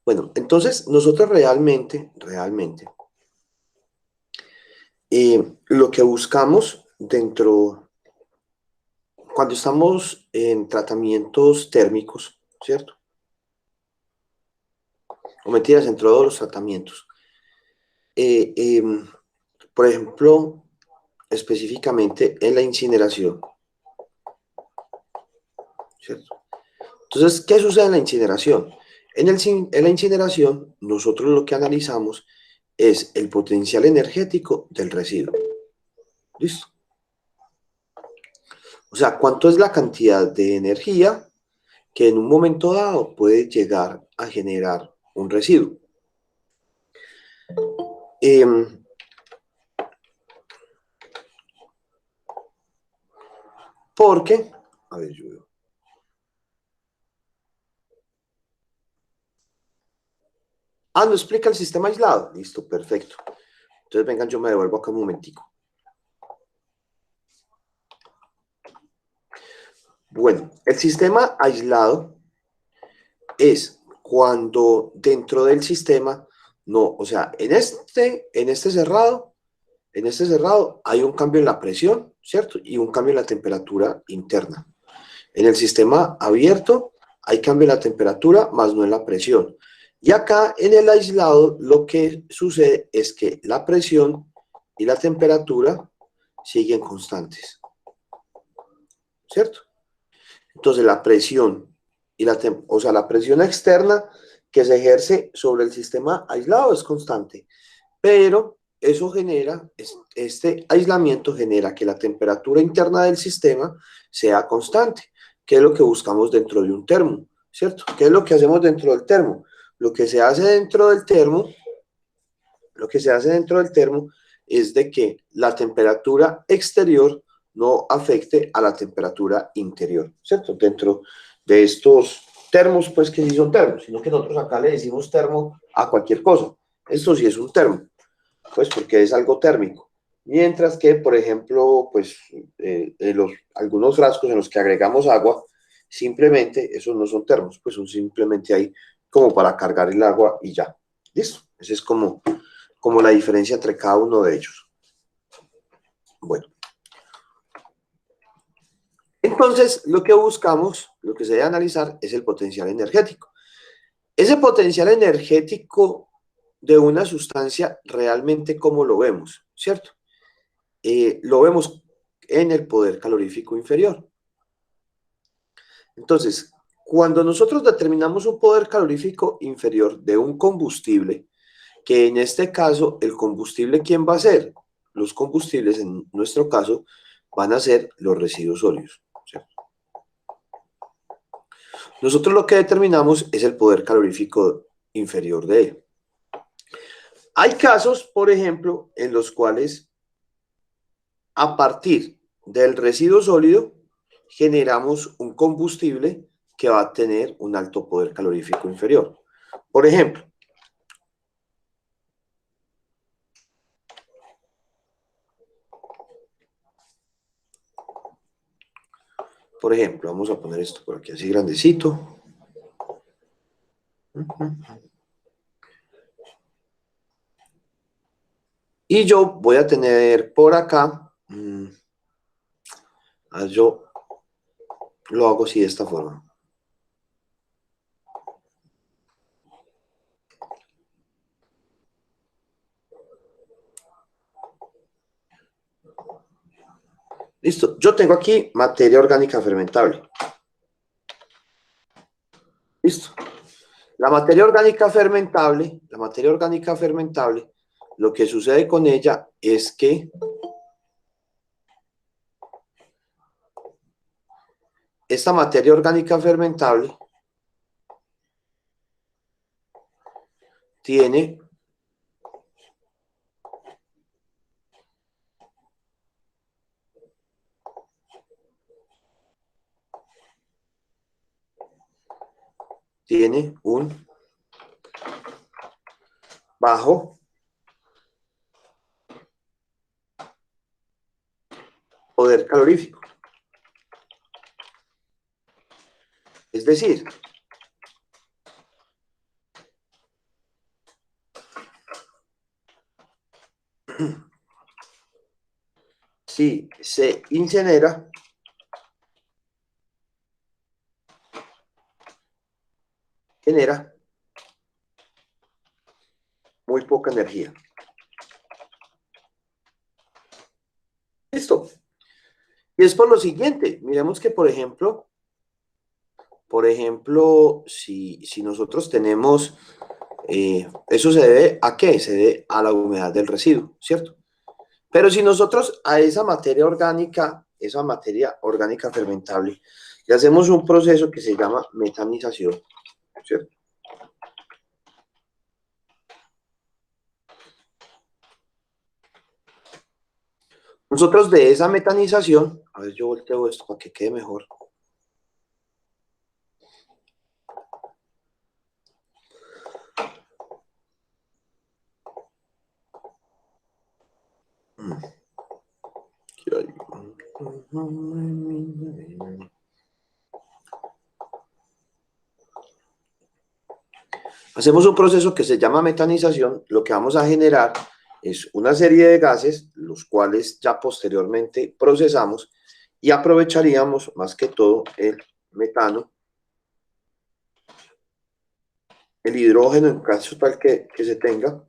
Bueno, entonces nosotros realmente, lo que buscamos cuando estamos en tratamientos térmicos, ¿cierto? O mentiras, en todos los tratamientos. Eh, em, por ejemplo, específicamente en la incineración, ¿cierto? Entonces, ¿qué sucede en la incineración? En la incineración, nosotros lo que analizamos es el potencial energético del residuo. ¿Listo? O sea, ¿cuánto es la cantidad de energía que en un momento dado puede llegar a generar un residuo? Em, porque, a ver, yo veo. No explica el sistema aislado. Listo, perfecto. Entonces, vengan, yo me devuelvo acá un momentico. Bueno, el sistema aislado es cuando dentro del sistema, no, o sea, en este cerrado hay un cambio en la presión, ¿cierto? Y un cambio en la temperatura interna. En el sistema abierto hay cambio en la temperatura, más no en la presión. Y acá en el aislado lo que sucede es que la presión y la temperatura siguen constantes, ¿cierto? Entonces la presión o sea, la presión externa que se ejerce sobre el sistema aislado es constante, pero eso genera, este aislamiento genera que la temperatura interna del sistema sea constante, que es lo que buscamos dentro de un termo, ¿cierto? ¿Qué es lo que hacemos dentro del termo? Lo que se hace dentro del termo, lo que se hace dentro del termo es de que la temperatura exterior no afecte a la temperatura interior, ¿cierto? Dentro de estos termos, pues que sí son termos, sino que nosotros acá le decimos termo a cualquier cosa. Esto sí es un termo, pues porque es algo térmico. Mientras que, por ejemplo, pues algunos frascos en los que agregamos agua, simplemente esos no son termos, pues son simplemente ahí como para cargar el agua y ya. Listo. Esa es como la diferencia entre cada uno de ellos. Bueno, entonces lo que buscamos, lo que se debe analizar es el potencial energético. Ese potencial energético de una sustancia realmente cómo lo vemos, ¿cierto? Lo vemos en el poder calorífico inferior. Entonces, cuando nosotros determinamos un poder calorífico inferior de un combustible, que en este caso el combustible, ¿quién va a ser? Los combustibles, en nuestro caso, van a ser los residuos sólidos, ¿cierto? Nosotros lo que determinamos es el poder calorífico inferior de él. Hay casos, por ejemplo, en los cuales a partir del residuo sólido generamos un combustible que va a tener un alto poder calorífico inferior. Por ejemplo, vamos a poner esto por aquí así grandecito. Y yo voy a tener por acá, yo lo hago así de esta forma. Listo, yo tengo aquí materia orgánica fermentable. Listo. La materia orgánica fermentable, lo que sucede con ella es que esta materia orgánica fermentable tiene un bajo poder calorífico. Es decir, si se incinera, genera muy poca energía. ¿Listo? Y es por lo siguiente, miremos que, si nosotros tenemos, eso se debe ¿a qué? Se debe a la humedad del residuo, ¿cierto? Pero si nosotros a esa materia orgánica fermentable, le hacemos un proceso que se llama metanización, ¿cierto? Nosotros de esa metanización, a ver, yo volteo esto para que quede mejor. Hacemos un proceso que se llama metanización. Lo que vamos a generar es una serie de gases, los cuales ya posteriormente procesamos y aprovecharíamos más que todo el metano, el hidrógeno en caso tal que se tenga,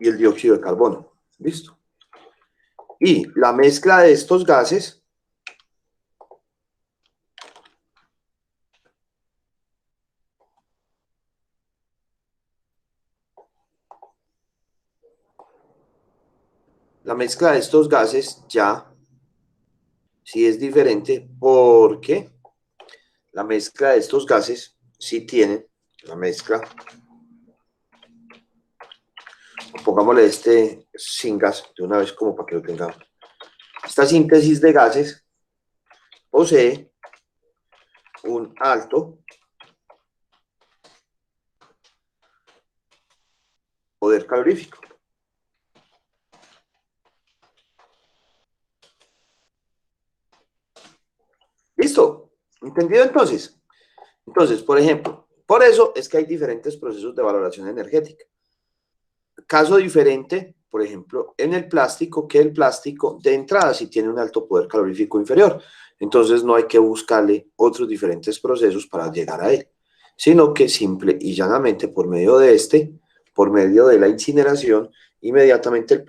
y el dióxido de carbono. ¿Listo? Y la mezcla de estos gases ya sí es diferente porque la mezcla de estos gases sí tiene la mezcla, pongámosle este sin gas de una vez como para que lo tengamos. Esta síntesis de gases posee un alto poder calorífico. ¿Listo? ¿Entendido entonces? Entonces, por ejemplo, por eso es que hay diferentes procesos de valoración energética. Caso diferente, por ejemplo, en el plástico, que el plástico de entrada sí tiene un alto poder calorífico inferior. Entonces no hay que buscarle otros diferentes procesos para llegar a él, sino que simple y llanamente por medio de la incineración, inmediatamente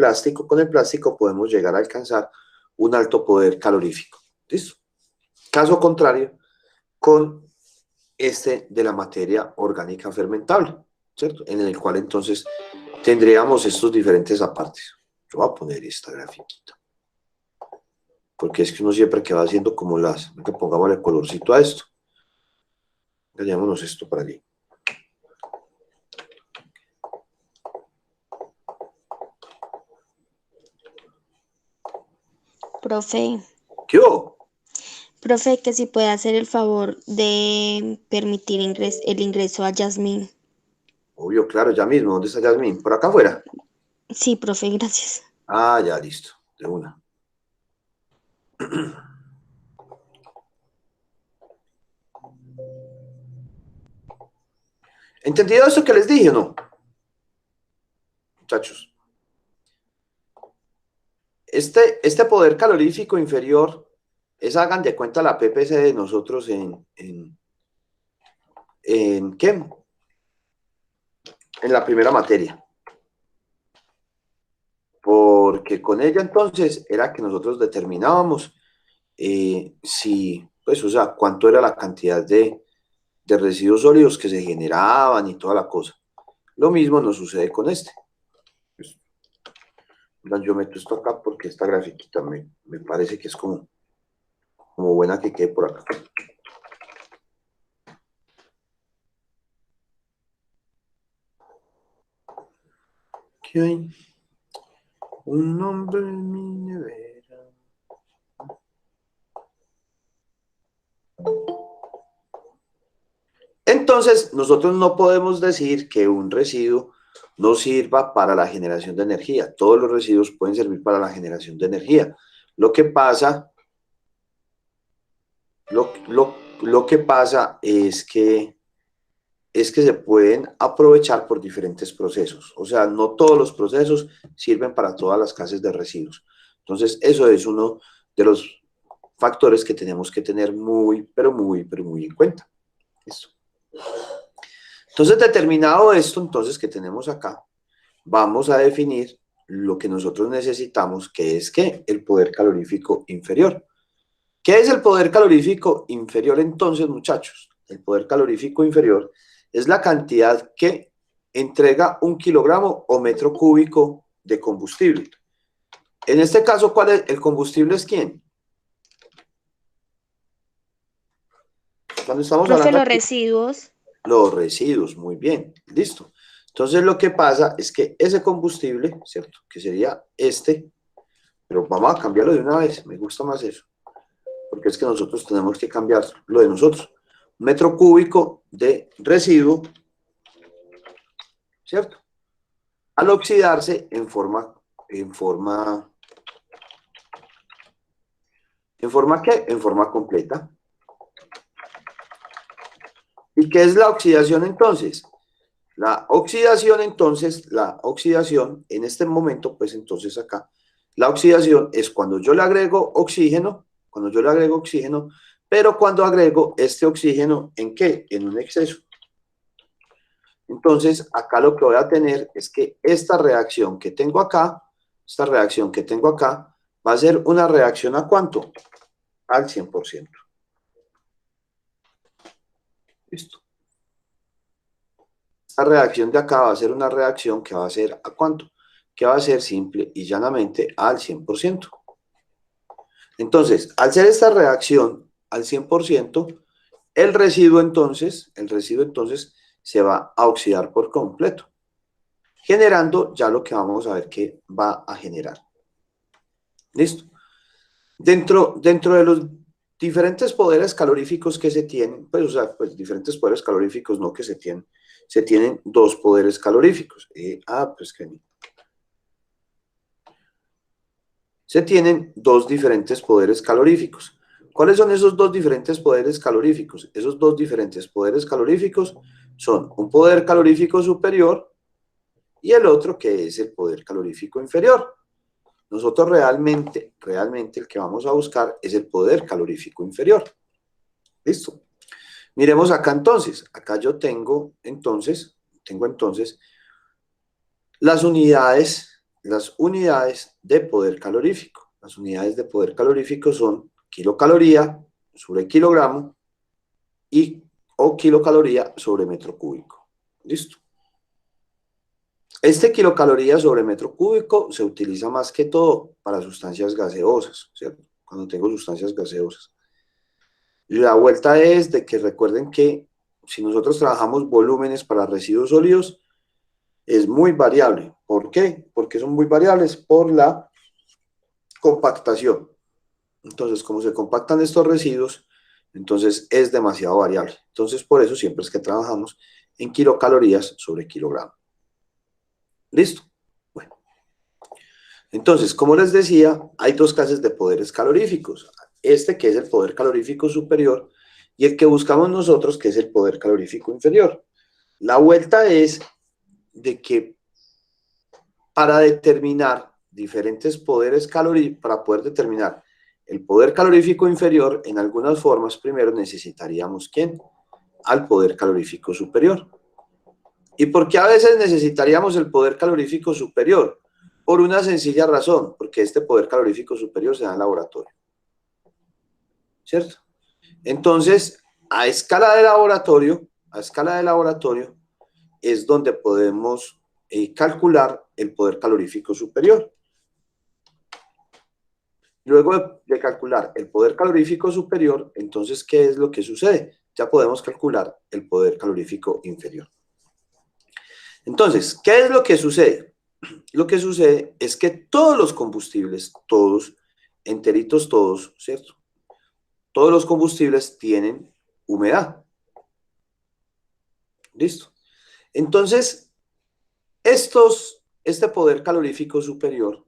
con el plástico podemos llegar a alcanzar un alto poder calorífico. ¿Listo? Caso contrario, con este de la materia orgánica fermentable, ¿cierto? En el cual entonces tendríamos estos diferentes apartes. Yo voy a poner esta grafiquita, porque es que uno siempre que va haciendo como que pongamos el colorcito a esto. Engañémonos esto para allí. Profe, ¿Qué hubo? profe, que si puede hacer el favor de permitir el ingreso a Yasmín. Obvio, claro, ya mismo. ¿Dónde está Yasmín? ¿Por acá afuera? Sí, profe, gracias. Ah, ya, listo. De una. ¿Entendido eso que les dije o no? Muchachos. Este poder calorífico inferior es, hagan de cuenta, la PPC de nosotros ¿en qué? En la primera materia. Porque con ella entonces era que nosotros determinábamos pues, o sea, cuánto era la cantidad de residuos sólidos que se generaban y toda la cosa. Lo mismo nos sucede con este. Pues, yo meto esto acá porque esta grafiquita me parece que es como buena que quede por acá. ¿Qué hay? Un hombre en mi nevera. Entonces, nosotros no podemos decir que un residuo no sirva para la generación de energía. Todos los residuos pueden servir para la generación de energía. Lo que pasa, lo que pasa es que es que se pueden aprovechar por diferentes procesos. O sea, no todos los procesos sirven para todas las clases de residuos. Entonces, eso es uno de los factores que tenemos que tener muy, pero muy en cuenta. Listo. Entonces, determinado esto, entonces, que tenemos acá, vamos a definir lo que nosotros necesitamos, que es ¿qué? El poder calorífico inferior. ¿Qué es el poder calorífico inferior entonces, muchachos? El poder calorífico inferior es la cantidad que entrega 1 kilogramo o metro cúbico de combustible. En este caso, ¿cuál es? ¿El combustible es quién? Cuando estamos Profe, hablando los aquí, residuos. los residuos, muy bien, listo. Entonces lo que pasa es que ese combustible, ¿cierto? Que sería este, pero vamos a cambiarlo de una vez, me gusta más eso, porque es que nosotros tenemos que cambiar lo de nosotros. Metro cúbico de residuo, ¿cierto? Al oxidarse ¿en forma qué? En forma completa. ¿Y qué es la oxidación entonces? La oxidación en este momento, pues entonces acá, la oxidación es cuando yo le agrego oxígeno, pero cuando agrego este oxígeno, ¿en qué? En un exceso. Entonces, acá lo que voy a tener es que esta reacción que tengo acá, va a ser una reacción ¿a cuánto? Al 100%. Listo. Esta reacción de acá va a ser una reacción que va a ser ¿a cuánto? Que va a ser simple y llanamente al 100%. Entonces, al ser esta reacción al 100%, el residuo entonces se va a oxidar por completo, generando ya lo que vamos a ver que va a generar. ¿Listo? Dentro de los diferentes poderes caloríficos que se tienen, pues, o sea, pues diferentes poderes caloríficos no que se tienen dos poderes caloríficos. Pues que se tienen dos diferentes poderes caloríficos. ¿Cuáles son esos dos diferentes poderes caloríficos? Esos dos diferentes poderes caloríficos son un poder calorífico superior y el otro que es el poder calorífico inferior. Nosotros realmente el que vamos a buscar es el poder calorífico inferior. ¿Listo? Miremos acá entonces. Acá yo tengo entonces las unidades de poder calorífico. Las unidades de poder calorífico son kilocaloría sobre kilogramo o kilocaloría sobre metro cúbico. ¿Listo? Este kilocaloría sobre metro cúbico se utiliza más que todo para sustancias gaseosas, ¿cierto? Cuando tengo sustancias gaseosas. La vuelta es de que recuerden que si nosotros trabajamos volúmenes para residuos sólidos, es muy variable. ¿Por qué? Porque son muy variables por la compactación. Entonces, como se compactan estos residuos, entonces es demasiado variable. Entonces, por eso siempre es que trabajamos en kilocalorías sobre kilogramo. ¿Listo? Bueno. Entonces, como les decía, hay dos clases de poderes caloríficos. Este que es el poder calorífico superior y el que buscamos nosotros que es el poder calorífico inferior. La vuelta es de que para determinar diferentes poderes caloríficos, para poder determinar el poder calorífico inferior, en algunas formas primero necesitaríamos ¿quién? Al poder calorífico superior. ¿Y por qué a veces necesitaríamos el poder calorífico superior? Por una sencilla razón, porque este poder calorífico superior se da en laboratorio. ¿Cierto? Entonces, a escala de laboratorio es donde podemos calcular el poder calorífico superior. Luego de calcular el poder calorífico superior, entonces, ¿qué es lo que sucede? Ya podemos calcular el poder calorífico inferior. Entonces, ¿qué es lo que sucede? Lo que sucede es que todos los combustibles, todos, enteritos todos, ¿cierto? Todos los combustibles tienen humedad. ¿Listo? Entonces, este poder calorífico superior,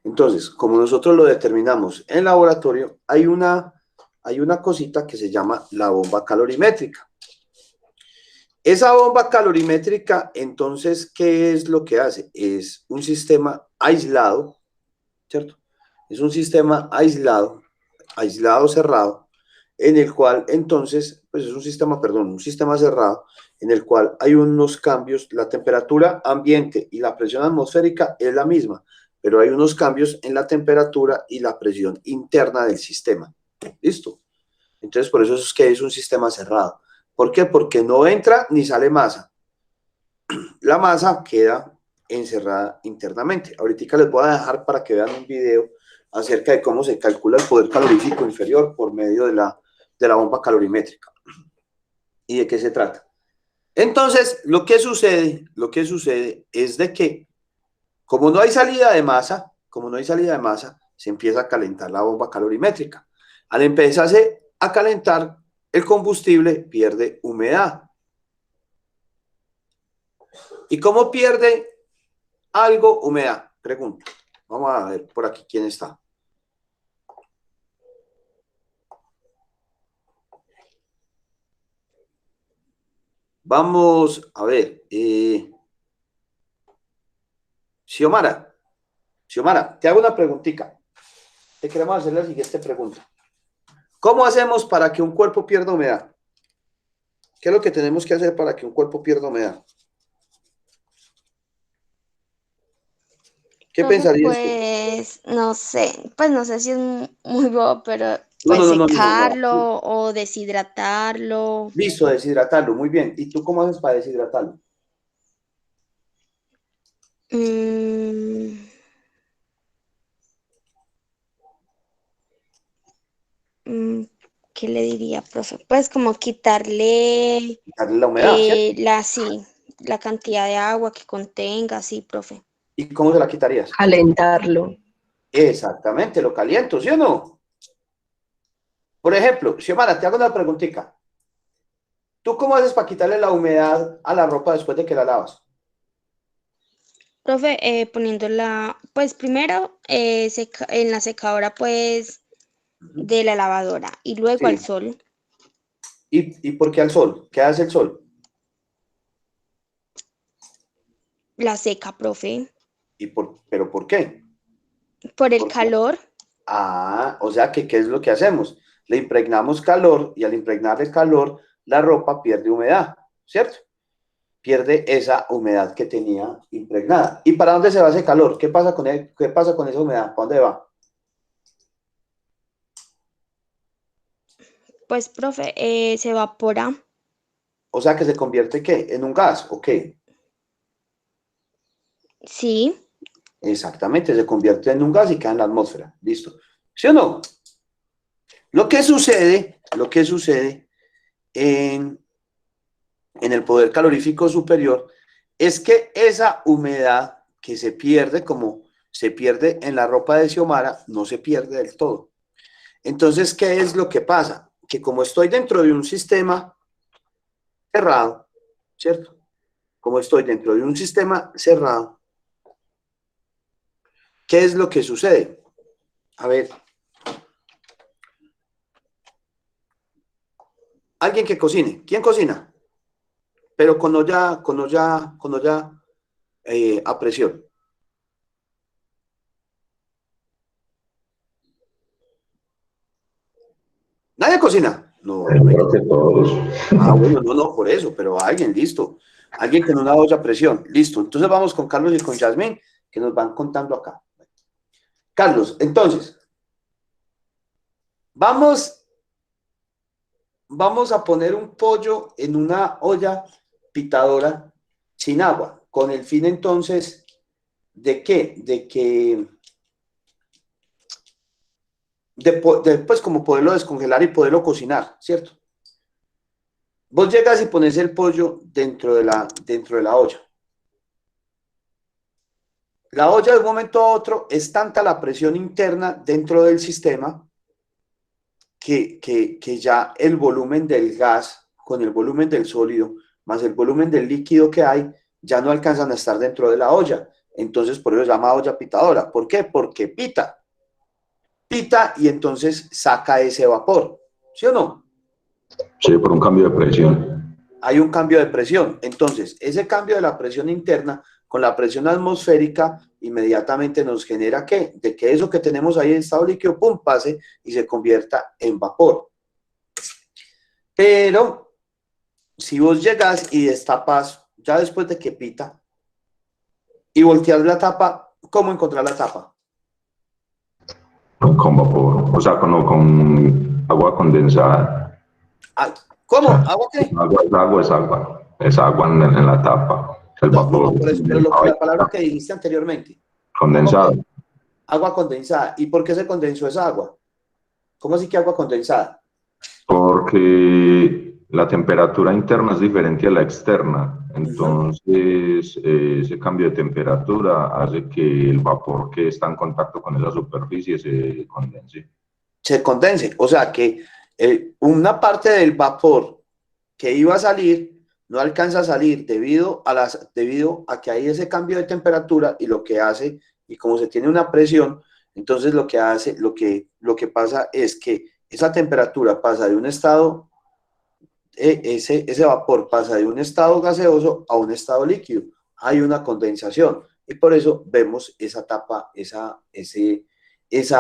entonces, como nosotros lo determinamos en laboratorio, hay una cosita que se llama la bomba calorimétrica. Esa bomba calorimétrica, entonces, ¿qué es lo que hace? Es un sistema aislado, ¿cierto? Es un sistema aislado, cerrado, en el cual entonces, pues es un sistema, perdón, un sistema cerrado, en el cual hay unos cambios, la temperatura ambiente y la presión atmosférica es la misma, pero hay unos cambios en la temperatura y la presión interna del sistema. ¿Listo? Entonces, por eso es que es un sistema cerrado. ¿Por qué? Porque no entra ni sale masa. La masa queda encerrada internamente. Ahorita les voy a dejar para que vean un video acerca de cómo se calcula el poder calorífico inferior por medio de la bomba calorimétrica. ¿Y de qué se trata? Entonces, lo que sucede es de que, como no hay salida de masa, se empieza a calentar la bomba calorimétrica. Al empezarse a calentar, el combustible pierde humedad. ¿Y cómo pierde algo humedad? Pregunta. Vamos a ver por aquí quién está. Vamos a ver. Xiomara, te hago una preguntita. Te queremos hacer la siguiente pregunta. ¿Cómo hacemos para que un cuerpo pierda humedad? ¿Qué es lo que tenemos que hacer para que un cuerpo pierda humedad? ¿Qué Profe, pensarías tú? pues no sé si es muy bobo, pero No, pues no, no, no, no, no. secarlo o deshidratarlo. Listo, deshidratarlo, muy bien. ¿Y tú cómo haces para deshidratarlo? Mm, mm, ¿Qué le diría, profe? Pues como quitarle Darle la humedad, ¿cierto? sí, la cantidad de agua que contenga, sí, profe. ¿Y cómo se la quitarías? Calentarlo. Exactamente, lo caliento, ¿sí o no? Por ejemplo, Xiomara, te hago una preguntita. ¿Tú cómo haces para quitarle la humedad a la ropa después de que la lavas? Profe, poniéndola, pues primero en la secadora, pues Ujú. de la lavadora y luego al Sí. sol. ¿Y por qué al sol? ¿Qué hace el sol? La seca, profe, ¿Pero por qué? por el Porque, calor. o sea que, ¿qué es lo que hacemos? Le impregnamos calor y al impregnarle calor, la ropa pierde humedad, ¿cierto? Pierde esa humedad que tenía impregnada. ¿Y para dónde se va ese calor? ¿Qué pasa con esa humedad? ¿Para dónde va? Pues, profe, se evapora. O sea que se convierte, ¿qué? ¿En un gas? ¿O qué? Sí, Exactamente, se convierte en un gas y queda en la atmósfera. Listo. ¿Sí o no? Lo que sucede en el poder calorífico superior es que esa humedad que se pierde, como se pierde en la ropa de Xiomara, no se pierde del todo. Entonces, ¿qué es lo que pasa? Que como estoy dentro de un sistema cerrado, ¿cierto? Como estoy dentro de un sistema cerrado, ¿qué es lo que sucede? A ver, alguien que cocine. ¿Quién cocina? Pero con olla a presión. ¿Nadie cocina? No, no hay. Creo que todos. Ah, bueno, no, no, por eso, pero alguien, listo. Alguien con una olla a presión, listo. Entonces vamos con Carlos y con Yasmín, que nos van contando acá. Carlos, entonces, vamos, vamos a poner un pollo en una olla pitadora sin agua, con el fin entonces, ¿de qué? Pues como poderlo descongelar y poderlo cocinar, ¿cierto? Vos llegas y pones el pollo dentro de la olla. La olla de un momento a otro es tanta la presión interna dentro del sistema que ya el volumen del gas con el volumen del sólido más el volumen del líquido que hay ya no alcanzan a estar dentro de la olla. Entonces por eso se llama olla pitadora. ¿Por qué? Porque pita y entonces saca ese vapor. ¿Sí o no? Sí, por un cambio de presión. hay un cambio de presión. Entonces, ese cambio de la presión interna con la presión atmosférica inmediatamente nos genera ¿qué? De que eso que tenemos ahí en estado líquido, pum, pase y se convierta en vapor. Pero si vos llegas y destapas, ya después de que pita, y volteas la tapa, ¿cómo encontrar la tapa? Con vapor, o sea, con agua condensada. Ah, O ¿cómo? sea, ¿Agua qué? es agua en la tapa, el No, no, vapor no, por eso, pero la palabra que dijiste anteriormente, agua, condensado, agua condensada. ¿Y por qué se condensó esa agua? ¿Cómo así que agua condensada? porque la temperatura interna es diferente a la externa, Ujú. entonces ese cambio de temperatura hace que el vapor que está en contacto con esa superficie se condense. Se condense. O sea que una parte del vapor que iba a salir no alcanza a salir debido a que hay ese cambio de temperatura y lo que hace, y como se tiene una presión, entonces lo que hace, lo que pasa es que esa temperatura pasa de un estado, ese vapor pasa de un estado gaseoso a un estado líquido. Hay una condensación y por eso vemos esa tapa, esa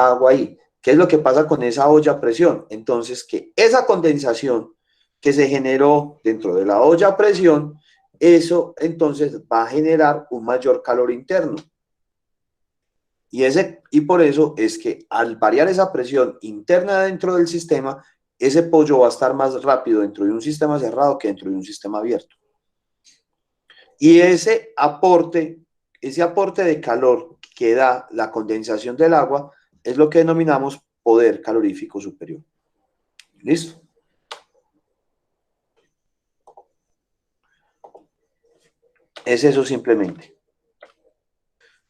agua ahí. ¿Qué es lo que pasa con esa olla a presión? Entonces, que esa condensación que se generó dentro de la olla a presión, eso entonces va a generar un mayor calor interno. Y por eso es que al variar esa presión interna dentro del sistema, ese pollo va a estar más rápido dentro de un sistema cerrado que dentro de un sistema abierto. Y ese aporte de calor que da la condensación del agua es lo que denominamos poder calorífico superior. ¿Listo? Es eso simplemente.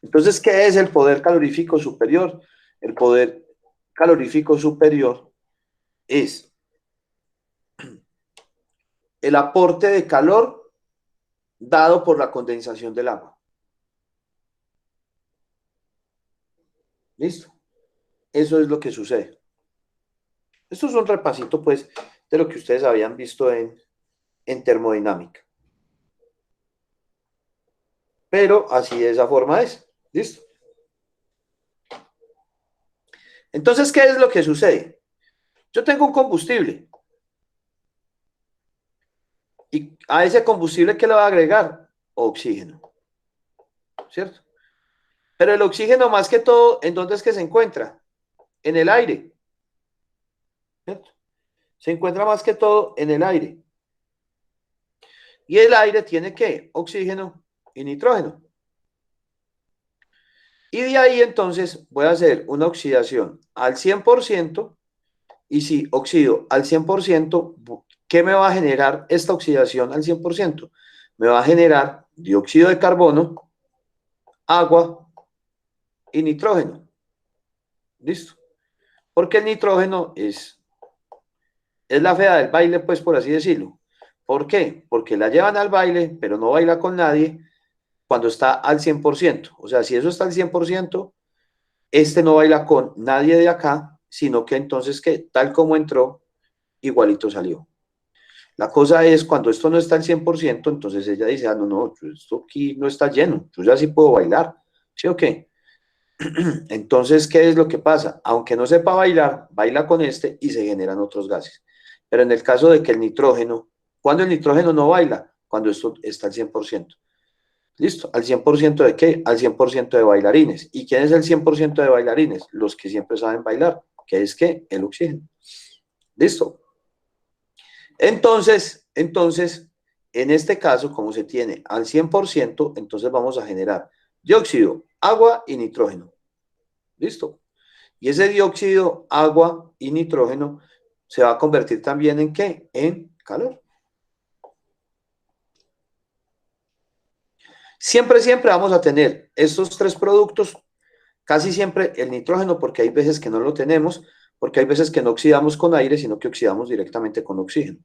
Entonces, ¿qué es el poder calorífico superior? El poder calorífico superior es el aporte de calor dado por la condensación del agua. ¿Listo? Eso es lo que sucede. Esto es un repasito, pues, de lo que ustedes habían visto en termodinámica. Pero así de esa forma es. ¿Listo? Entonces, ¿qué es lo que sucede? Yo tengo un combustible. Y a ese combustible, ¿qué le va a agregar? Oxígeno. ¿Cierto? Pero el oxígeno, más que todo, ¿en dónde es que se encuentra? En el aire. ¿Cierto? Se encuentra más que todo en el aire. Y el aire tiene ¿qué? Oxígeno y nitrógeno. Y de ahí entonces voy a hacer una oxidación al 100%. Y si oxido al 100%, ¿qué me va a generar esta oxidación al 100%? Me va a generar dióxido de carbono, agua y nitrógeno. ¿Listo? Porque el nitrógeno es la fea del baile, pues por así decirlo. ¿Por qué? Porque la llevan al baile, pero no baila con nadie cuando está al 100%. O sea, si eso está al 100%, este no baila con nadie de acá, sino que entonces que tal como entró, igualito salió. La cosa es cuando esto no está al 100%, entonces ella dice, ah, no, no, esto aquí no está lleno, yo ya sí puedo bailar, ¿sí o qué? Entonces, ¿qué es lo que pasa? Aunque no sepa bailar, baila con este y se generan otros gases. Pero en el caso de que el nitrógeno, ¿cuándo el nitrógeno no baila? Cuando esto está al 100%. ¿Listo? ¿Al 100% de qué? Al 100% de bailarines. ¿Y quién es el 100% de bailarines? Los que siempre saben bailar. ¿Qué es qué? El oxígeno. ¿Listo? Entonces, en este caso, como se tiene al 100%, entonces vamos a generar dióxido, agua y nitrógeno. ¿Listo? Y ese dióxido, agua y nitrógeno se va a convertir también en ¿qué? En calor. Siempre vamos a tener estos tres productos, casi siempre el nitrógeno, porque hay veces que no lo tenemos, porque hay veces que no oxidamos con aire, sino que oxidamos directamente con oxígeno.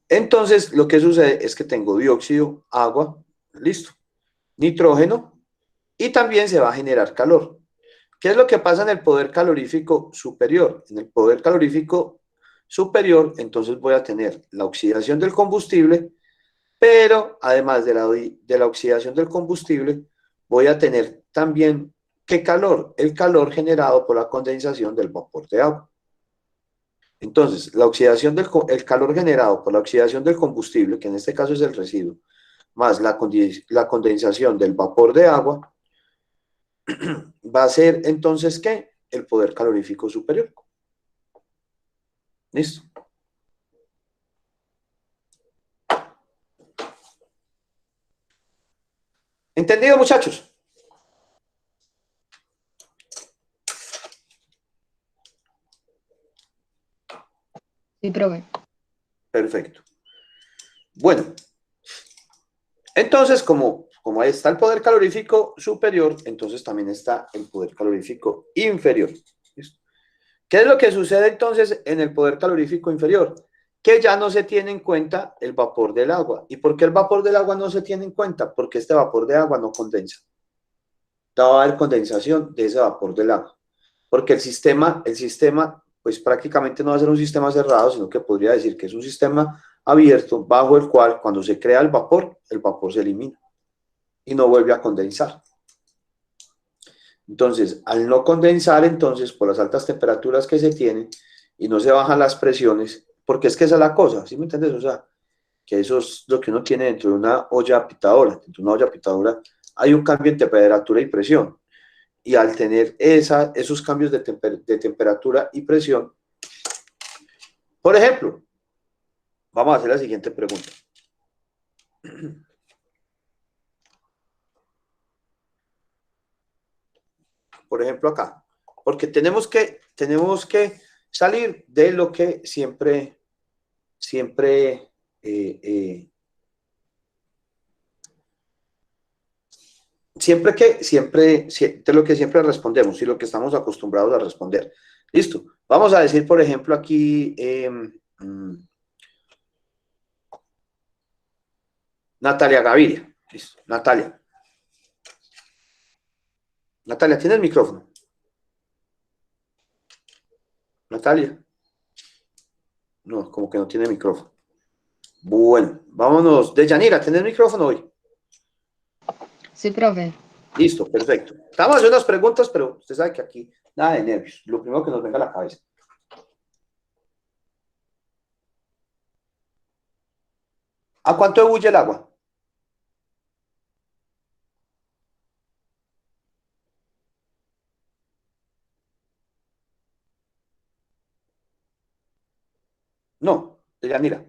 Entonces, lo que sucede es que tengo dióxido, agua, listo, nitrógeno, y también se va a generar calor. ¿Qué es lo que pasa en el poder calorífico superior? En el poder calorífico superior, entonces voy a tener la oxidación del combustible, pero además de la oxidación del combustible, voy a tener también, ¿qué calor? El calor generado por la condensación del vapor de agua. Entonces, el calor generado por la oxidación del combustible, que en este caso es el residuo, más la condensación del vapor de agua, va a ser entonces, ¿qué? El poder calorífico superior. ¿Listo? ¿Entendido, muchachos? Sí, profe. Perfecto. Bueno, entonces, como ahí está el poder calorífico superior, entonces también está el poder calorífico inferior. ¿Listo? ¿Qué es lo que sucede entonces en el poder calorífico inferior? Que ya no se tiene en cuenta el vapor del agua. ¿Y por qué el vapor del agua no se tiene en cuenta? Porque este vapor de agua no condensa. No va a haber condensación de ese vapor del agua. Porque el sistema, pues prácticamente no va a ser un sistema cerrado, sino que podría decir que es un sistema abierto, bajo el cual cuando se crea el vapor se elimina y no vuelve a condensar. Entonces, al no condensar, entonces, por las altas temperaturas que se tienen y no se bajan las presiones, porque es que esa es la cosa, ¿sí me entiendes? O sea, que eso es lo que uno tiene dentro de una olla pitadora. Dentro de una olla pitadora hay un cambio en temperatura y presión. Y al tener esos cambios de temperatura y presión, por ejemplo, vamos a hacer la siguiente pregunta. Por ejemplo, acá. Porque tenemos que salir de lo que siempre de lo que siempre respondemos y lo que estamos acostumbrados a responder. Listo. Vamos a decir, por ejemplo, aquí Natalia Gaviria. Listo. Natalia, ¿tienes micrófono? Natalia. No, como que no tiene micrófono. Bueno, vámonos. Deyanira, ¿tienes micrófono hoy? Sí, profe. Listo, perfecto. Estamos haciendo unas preguntas, pero usted sabe que aquí nada de nervios. Lo primero que nos venga a la cabeza. ¿A cuánto ebulle el agua? No, Deyanira.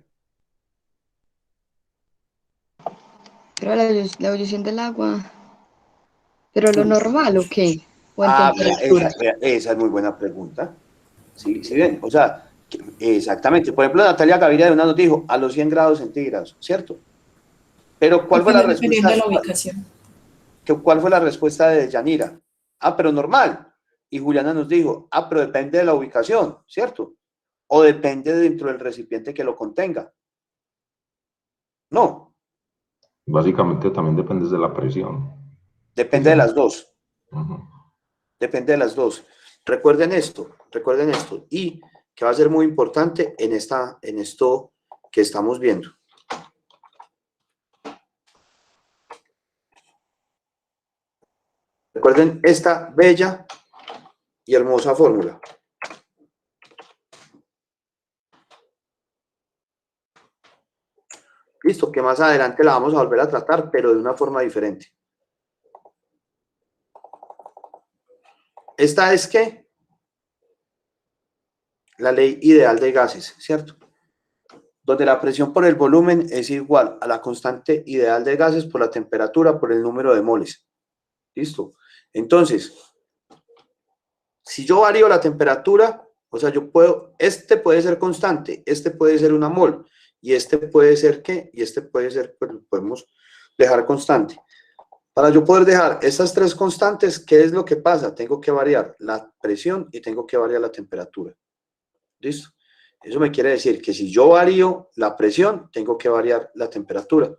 Pero la ebullición del agua. ¿Pero lo normal o qué? ¿O en Mira, temperatura? esa es muy buena pregunta. Sí, sí, bien. O sea, exactamente. Por ejemplo, Natalia Gaviria de una nos dijo a los 100 grados centígrados, ¿cierto? Pero ¿cuál fue la Dependiendo respuesta? de la ubicación. ¿Cuál fue la respuesta de Yanira? Pero normal. Y Juliana nos dijo, pero depende de la ubicación, ¿cierto? O depende dentro del recipiente que lo contenga. No, Básicamente también depende de la presión. depende de las dos. Ujú. Depende de las dos. Recuerden esto. Y que va a ser muy importante en esto que estamos viendo. Recuerden esta bella y hermosa fórmula. Listo, que más adelante la vamos a volver a tratar, pero de una forma diferente. Esta es ¿qué? La ley ideal de gases, ¿cierto? Donde la presión por el volumen es igual a la constante ideal de gases por la temperatura por el número de moles. ¿Listo? Entonces, si yo varío la temperatura, o sea, este puede ser constante, este puede ser una mol, y este puede ser ¿qué? Y este puede ser, pues, podemos dejar constante. Para yo poder dejar estas tres constantes, ¿qué es lo que pasa? Tengo que variar la presión y tengo que variar la temperatura. ¿Listo? Eso me quiere decir que si yo varío la presión, tengo que variar la temperatura.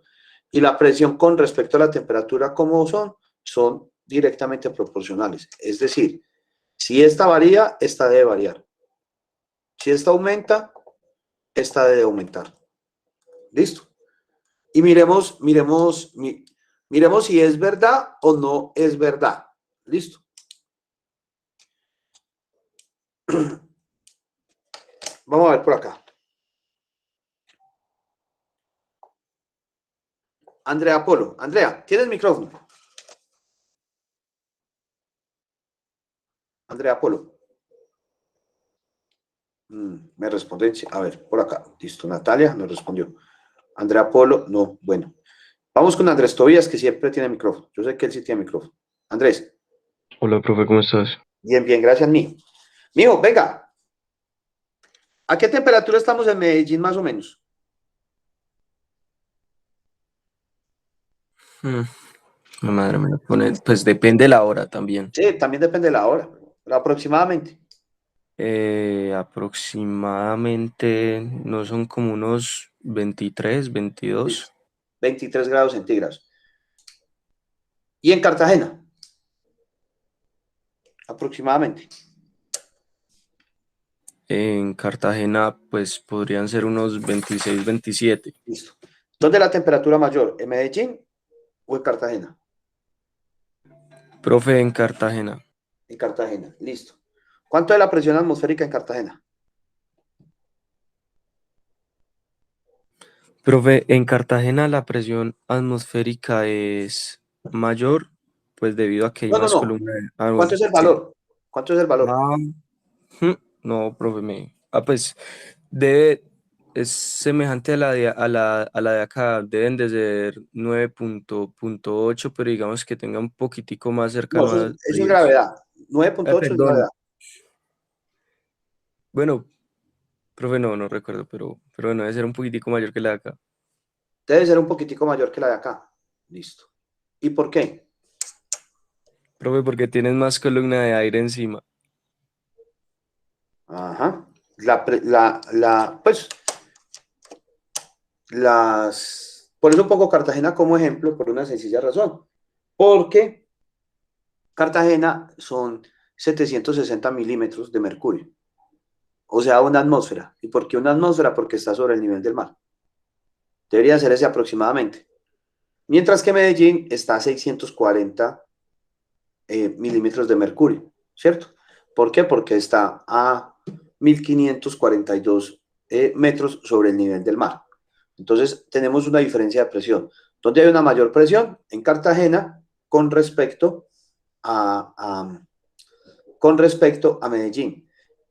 Y la presión con respecto a la temperatura, ¿cómo son? Son directamente proporcionales. Es decir, si esta varía, esta debe variar. Si esta aumenta, esta debe aumentar. ¿Listo? Y miremos si es verdad o no es verdad. ¿Listo? Vamos a ver por acá. Andrea Polo. Andrea, ¿tienes micrófono? Andrea Polo. Me responde. A ver, por acá. Listo, Natalia me respondió. Andrea Polo, no. Bueno. Vamos con Andrés Tobías, que siempre tiene micrófono. Yo sé que él sí tiene micrófono. Andrés. Hola, profe, ¿cómo estás? Bien, bien, gracias, Mijo, venga. ¿A qué temperatura estamos en Medellín, más o menos? Mi madre me lo pone, pues depende de la hora también. Sí, también depende de la hora, pero aproximadamente. Aproximadamente, no son como unos 23, 22. 23 grados centígrados. ¿Y en Cartagena? Aproximadamente. En Cartagena, pues podrían ser unos 26, 27. Listo. ¿Dónde es la temperatura mayor? ¿En Medellín o en Cartagena? Profe, en Cartagena. En Cartagena, listo. ¿Cuánto es la presión atmosférica en Cartagena? Profe, en Cartagena la presión atmosférica es mayor, pues debido a que hay No, no, más no. columna. ¿Cuánto Bueno, es el sí. valor? ¿Cuánto es el valor? No, profe, pues debe, es semejante a la de acá, deben de ser 9.8, pero digamos que tenga un poquitico más No, cercano a eso es 10. gravedad. 9.8 es gravedad. Perdón, bueno, profe, no recuerdo, pero bueno, debe ser un poquitico mayor que la de acá. Debe ser un poquitico mayor que la de acá. Listo. ¿Y por qué? Profe, porque tienes más columna de aire encima. Ajá. Por eso pongo Cartagena como ejemplo, por una sencilla razón. Porque Cartagena son 760 milímetros de mercurio. O sea, una atmósfera. ¿Y por qué una atmósfera? Porque está sobre el nivel del mar. Debería ser ese aproximadamente. Mientras que Medellín está a 640 milímetros de mercurio, ¿cierto? ¿Por qué? Porque está a 1542 metros sobre el nivel del mar. Entonces, tenemos una diferencia de presión. ¿Dónde hay una mayor presión? En Cartagena con respecto a Medellín.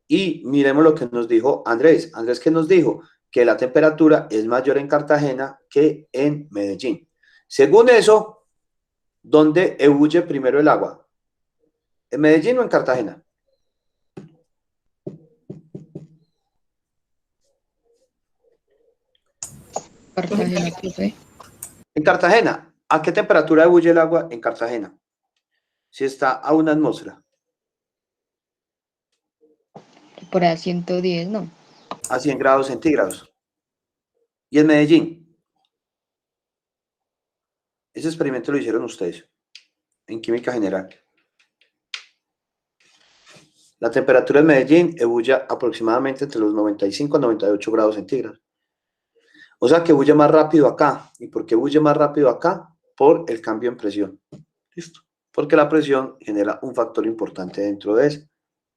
Y miremos lo que nos dijo Andrés. Andrés, ¿qué nos dijo? Que la temperatura es mayor en Cartagena que en Medellín. Según eso, ¿dónde ebulle primero el agua? ¿En Medellín o en Cartagena? Cartagena, profe. En Cartagena. ¿A qué temperatura ebulle el agua en Cartagena? Si está a una atmósfera. Por ahí 110, ¿no? A 100 grados centígrados. ¿Y en Medellín? Ese experimento lo hicieron ustedes en química general. La temperatura en Medellín ebulle aproximadamente entre los 95 a 98 grados centígrados. O sea que ebulle más rápido acá. ¿Y por qué ebulle más rápido acá? Por el cambio en presión. ¿Listo? Porque la presión genera un factor importante dentro de eso.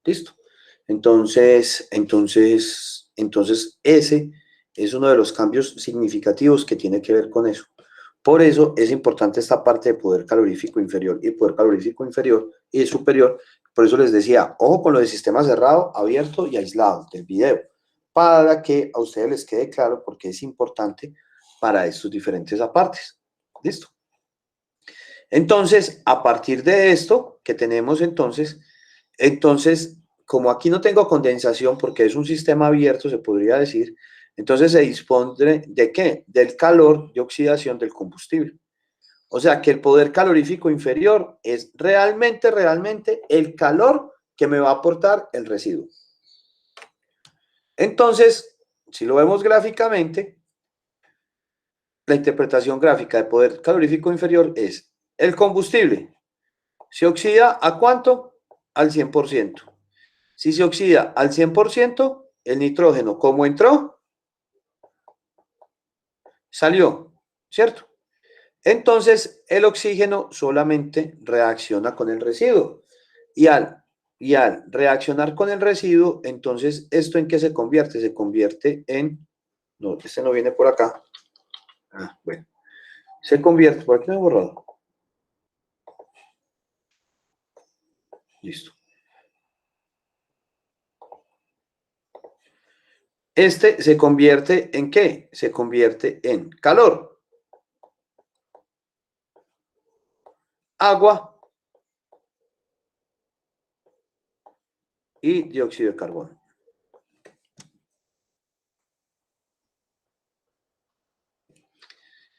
¿Listo? Entonces ese es uno de los cambios significativos que tiene que ver con eso. Por eso es importante esta parte de poder calorífico inferior y poder calorífico inferior y superior. Por eso les decía, ojo con lo del sistema cerrado, abierto y aislado del video, para que a ustedes les quede claro porque es importante para estos diferentes apartes. ¿Listo? Entonces, a partir de esto que tenemos entonces, como aquí no tengo condensación porque es un sistema abierto, se podría decir, entonces se dispone ¿de qué? Del calor de oxidación del combustible. O sea que el poder calorífico inferior es realmente el calor que me va a aportar el residuo. Entonces, si lo vemos gráficamente, la interpretación gráfica de poder calorífico inferior es el combustible se oxida ¿a cuánto? Al 100%. Si se oxida al 100%, el nitrógeno, ¿cómo entró? salió, ¿cierto? Entonces, el oxígeno solamente reacciona con el residuo. Y al reaccionar con el residuo, entonces, ¿esto en qué se convierte? Se convierte en... No, este no viene por acá. Ah, bueno. Se convierte... ¿Por aquí no he borrado? Listo. Este se convierte ¿en qué? Se convierte en calor, agua y dióxido de carbono.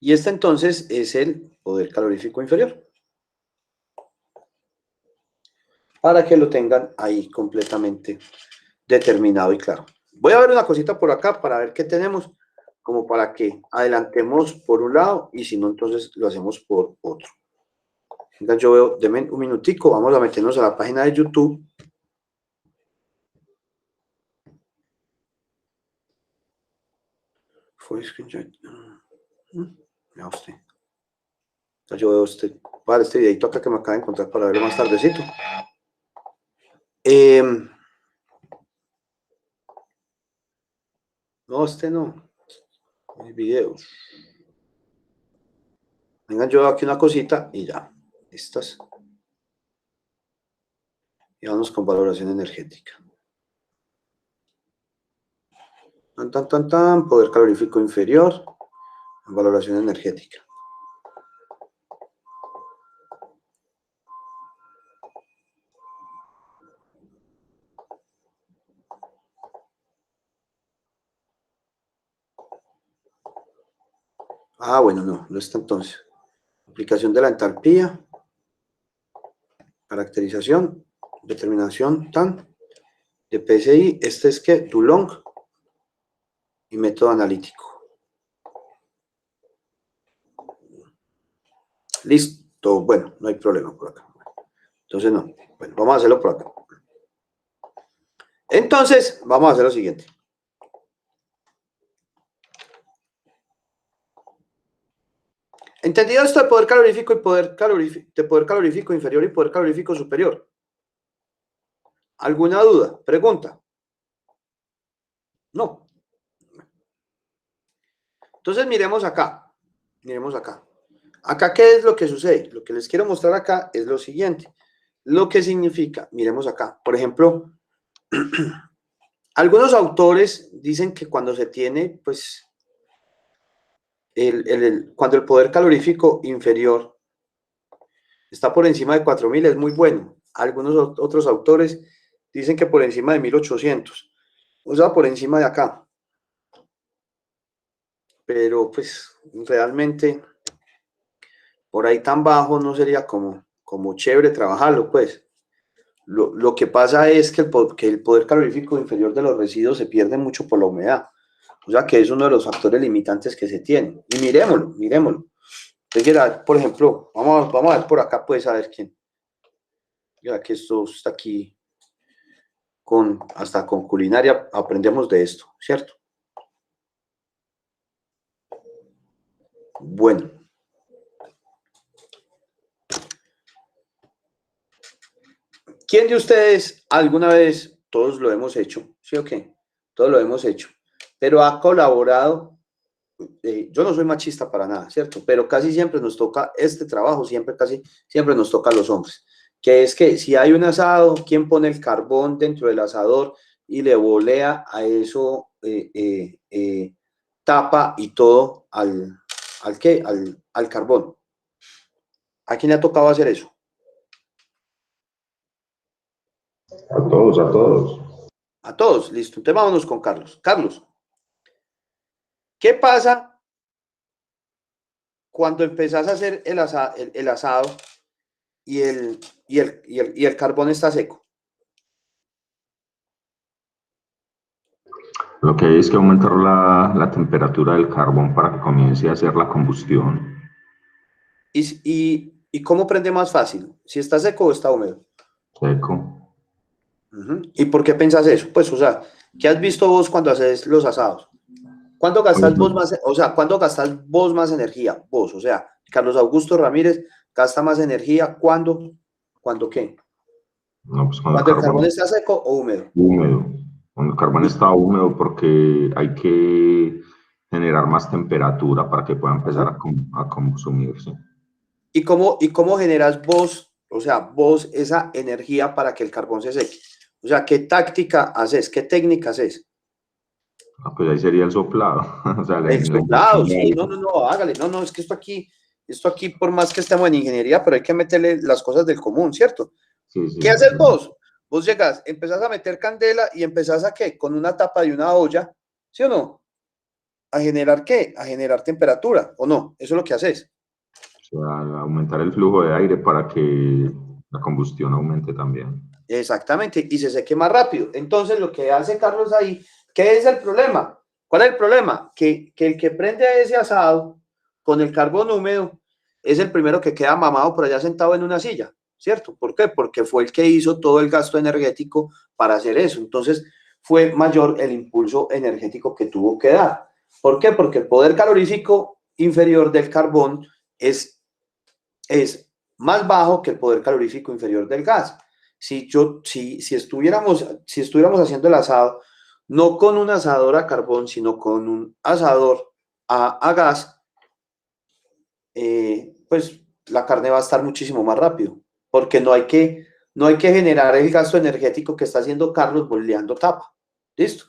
Y este entonces es el poder calorífico inferior. Para que lo tengan ahí completamente determinado y claro. Voy a ver una cosita por acá para ver qué tenemos, como para que adelantemos por un lado y si no, entonces lo hacemos por otro. Venga, yo veo, denme un minutico, vamos a meternos a la página de YouTube. Fue screenshot. Mira usted. Entonces yo veo para este videito acá que me acaba de encontrar para verlo más tardecito. No, no. Mis videos. Vengan, yo veo aquí una cosita y ya. Estas. Y vamos con valoración energética. Poder calorífico inferior. Valoración energética. Ah, bueno, no está entonces. Aplicación de la entalpía. Caracterización. Determinación de PSI. Este es que Dulong. Y método analítico. Listo. Bueno, no hay problema por acá. Entonces no. Bueno, vamos a hacerlo por acá. Entonces, vamos a hacer lo siguiente. ¿Entendido esto de poder calorífico y poder calorífico inferior y poder calorífico superior? ¿Alguna duda? ¿Pregunta? No. Entonces miremos acá. Miremos acá. Acá, ¿qué es lo que sucede? Lo que les quiero mostrar acá es lo siguiente. Lo que significa, miremos acá. Por ejemplo, algunos autores dicen que cuando se tiene, pues, cuando el poder calorífico inferior está por encima de 4000 es muy bueno. Algunos otros autores dicen que por encima de 1800, o sea, por encima de acá. Pero pues realmente por ahí tan bajo no sería como chévere trabajarlo, pues. Lo que pasa es que el poder calorífico inferior de los residuos se pierde mucho por la humedad. O sea que es uno de los factores limitantes que se tienen. Y miremoslo. Entonces, por ejemplo, vamos a ver por acá, pues, a ver quién. Ya que esto está aquí, hasta con culinaria aprendemos de esto, ¿cierto? Bueno. ¿Quién de ustedes alguna vez, todos lo hemos hecho, sí o qué? Todos lo hemos hecho, pero ha colaborado? Yo no soy machista para nada, ¿cierto? Pero casi siempre nos toca este trabajo, casi siempre nos toca a los hombres, que es que si hay un asado, ¿quién pone el carbón dentro del asador y le volea a eso, tapa y todo al carbón? ¿A quién le ha tocado hacer eso? A todos, a todos. A todos, listo. Entonces vámonos con Carlos. Carlos, ¿qué pasa cuando empezás a hacer el asado y el carbón está seco? Lo que hay es que aumentar la temperatura del carbón para que comience a hacer la combustión. ¿Y cómo prende más fácil? ¿Si está seco o está húmedo? Seco. ¿Y por qué pensás eso? Pues, o sea, ¿qué has visto vos cuando haces los asados? ¿Cuándo gastas vos más, o sea, cuándo gastas vos más energía? Vos, o sea, Carlos Augusto Ramírez gasta más energía, ¿cuándo? ¿Cuándo qué? No, pues cuando el ¿Cuando el carbón carbón está seco o húmedo? húmedo. Cuando el carbón está húmedo porque hay que generar más temperatura para que pueda empezar Ajá. a consumirse. ¿Y cómo generas vos, o sea, vos esa energía para que el carbón se seque? O sea, ¿qué táctica haces? ¿Qué técnica haces? Ah, pues ahí sería el soplado, o sea, El la inyección soplado, de sí, no, aire. no, no, hágale, no, no, es que esto aquí, por más que estemos en ingeniería, pero hay que meterle las cosas del común, ¿cierto? Sí, sí, ¿Qué haces vos? Vos llegas, empezás a meter candela y empezás a qué, con una tapa de una olla, ¿sí o no? ¿A generar qué? A generar temperatura, ¿o no? Eso es lo que haces. o sea, aumentar el flujo de aire para que la combustión aumente también. Exactamente, y se seque más rápido. Entonces, lo que hace Carlos ahí, ¿qué es el problema? ¿Cuál es el problema? Que el que prende ese asado con el carbón húmedo es el primero que queda mamado por allá sentado en una silla, ¿cierto? ¿Por qué? Porque fue el que hizo todo el gasto energético para hacer eso. Entonces, fue mayor el impulso energético que tuvo que dar. ¿Por qué? Porque el poder calorífico inferior del carbón es más bajo que el poder calorífico inferior del gas. Si estuviéramos haciendo el asado, no con un asador a carbón, sino con un asador a gas, pues la carne va a estar muchísimo más rápido, porque no hay que generar el gasto energético que está haciendo Carlos boleando tapa. ¿Listo?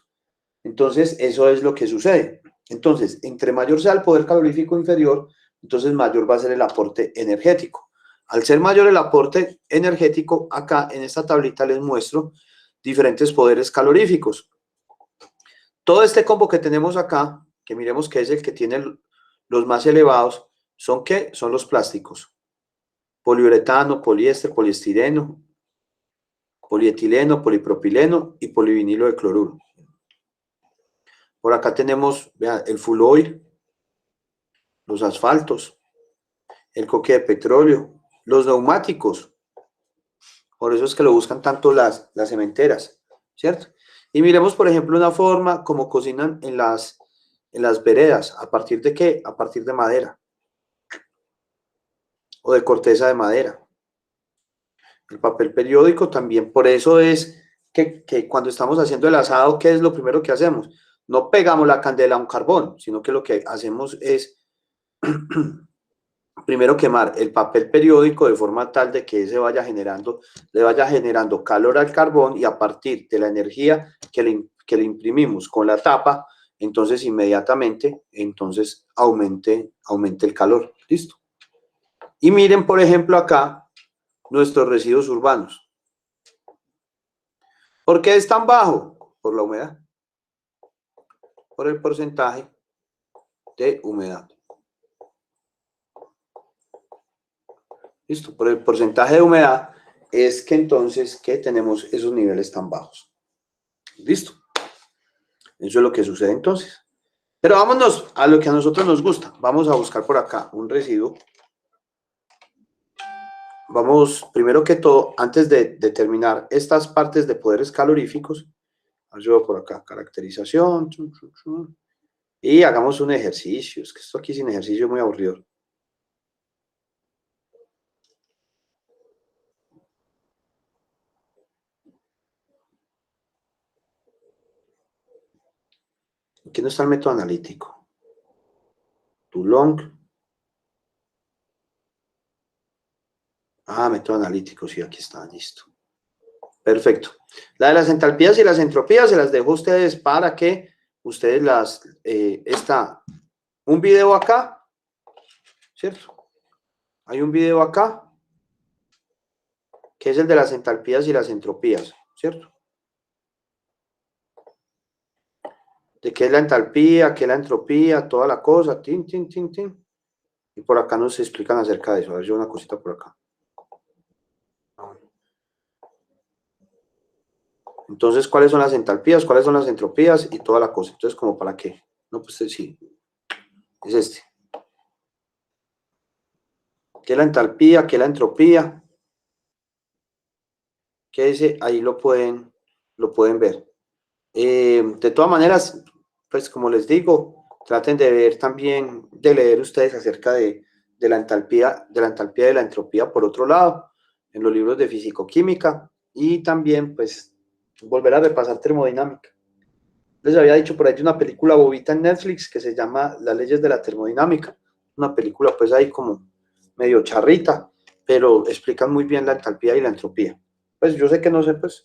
Entonces, eso es lo que sucede. Entonces, entre mayor sea el poder calorífico inferior, entonces mayor va a ser el aporte energético. Al ser mayor el aporte energético, acá en esta tablita les muestro diferentes poderes caloríficos. Todo este combo que tenemos acá, que miremos que es el que tiene los más elevados, ¿son qué? Son los plásticos. Poliuretano, poliéster, poliestireno, polietileno, polipropileno y polivinilo de cloruro. Por acá tenemos, vean, el full oil, los asfaltos, el coque de petróleo, los neumáticos. Por eso es que lo buscan tanto las cementeras, ¿cierto? Y miremos, por ejemplo, una forma como cocinan en las veredas. ¿A partir de qué? A partir de madera o de corteza de madera. El papel periódico también, por eso es que cuando estamos haciendo el asado, ¿qué es lo primero que hacemos? No pegamos la candela a un carbón, sino que lo que hacemos es primero quemar el papel periódico de forma tal de que le vaya generando calor al carbón, y a partir de la energía que le imprimimos con la tapa, entonces inmediatamente aumente el calor. ¿Listo? Y miren, por ejemplo, acá nuestros residuos urbanos. ¿Por qué es tan bajo? Por la humedad. Por el porcentaje de humedad. ¿Listo? Por el porcentaje de humedad es que entonces que tenemos esos niveles tan bajos. ¿Listo? Eso es lo que sucede entonces. Pero vámonos a lo que a nosotros nos gusta. Vamos a buscar por acá un residuo. Vamos, primero que todo, antes de determinar estas partes de poderes caloríficos, yo por acá, caracterización, y hagamos un ejercicio. Es que esto aquí sin ejercicio es muy aburrido. Aquí no está el método analítico. Toulon. Método analítico, sí, aquí está, listo. Perfecto. La de las entalpías y las entropías se las dejo a ustedes para que ustedes está un video acá, ¿cierto? Hay un video acá, que es el de las entalpías y las entropías, ¿cierto? De qué es la entalpía, qué es la entropía, toda la cosa, tin, tin, tin, tin. Y por acá nos explican acerca de eso. A ver, yo una cosita por acá. Entonces, ¿cuáles son las entalpías? ¿Cuáles son las entropías? Y toda la cosa. Entonces, ¿como para qué? No, pues sí. Es este. ¿Qué es la entalpía? ¿Qué es la entropía? ¿Qué dice? Ahí lo pueden ver. De todas maneras, pues como les digo, Traten de ver también, de leer ustedes acerca de la entalpía, y la entropía por otro lado, en los libros de físico-química, y también, pues, volver a repasar termodinámica. Les había dicho por ahí de una película bobita en Netflix que se llama Las leyes de la termodinámica. Una película, pues, ahí como medio charrita, pero explican muy bien la entalpía y la entropía. Pues yo sé que no sé, pues,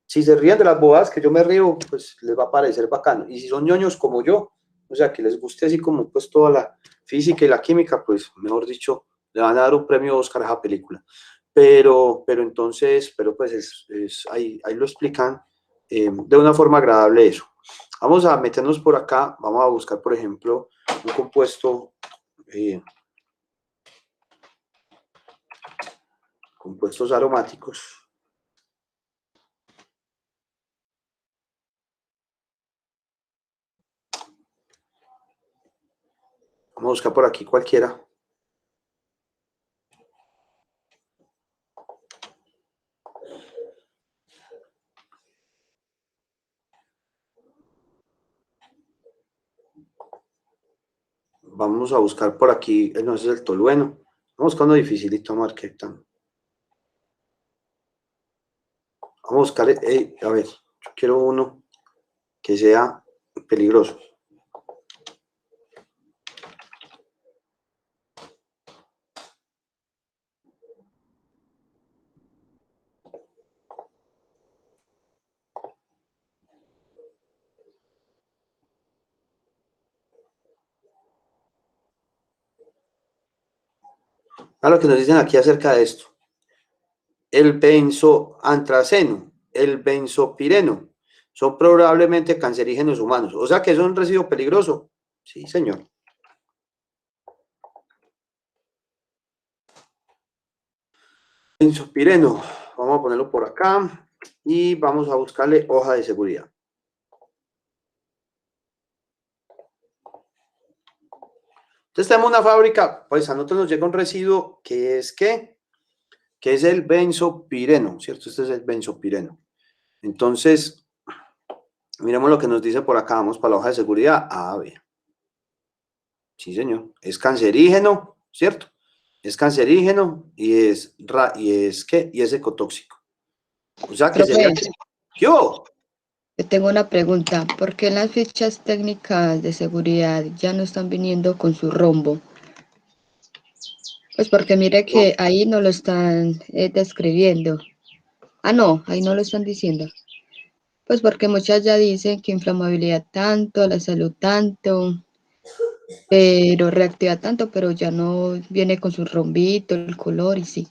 si se ríen de las bobadas que yo me río, pues les va a parecer bacano. Y si son ñoños como yo, o sea, que les guste así como pues toda la física y la química, pues mejor dicho, le van a dar un premio Oscar a esa película. Pero entonces, pero pues ahí lo explican de una forma agradable eso. Vamos a meternos por acá, vamos a buscar, por ejemplo, un compuesto, compuestos aromáticos. Vamos a buscar por aquí cualquiera. Vamos a buscar por aquí, no, ese es el tolueno. Vamos buscando dificilito, Marqueta. Vamos a buscar, a ver, yo quiero uno que sea peligroso. A lo que nos dicen aquí acerca de esto. El benzoantraceno, el benzopireno, son probablemente cancerígenos humanos. O sea que es un residuo peligroso. Sí, señor. Benzopireno, vamos a ponerlo por acá y vamos a buscarle hoja de seguridad. Entonces tenemos una fábrica, pues a nosotros nos llega un residuo que es ¿qué? Que es el benzopireno, ¿cierto? Este es el benzopireno. Entonces, miremos lo que nos dice por acá, vamos para la hoja de seguridad. A ver. Sí, señor. Es cancerígeno, ¿cierto? Es cancerígeno y ¿qué? Y es ecotóxico. O sea que sería... Profe, ¿Yo? le tengo una pregunta. ¿Por qué las fichas técnicas de seguridad ya no están viniendo con su rombo? Pues porque mire No. que ahí no lo están describiendo. Ah, no, ahí no lo están diciendo. Pues porque muchas ya dicen que inflamabilidad tanto, la salud tanto, pero reactiva tanto, pero ya no viene con su rombito, el color y sí.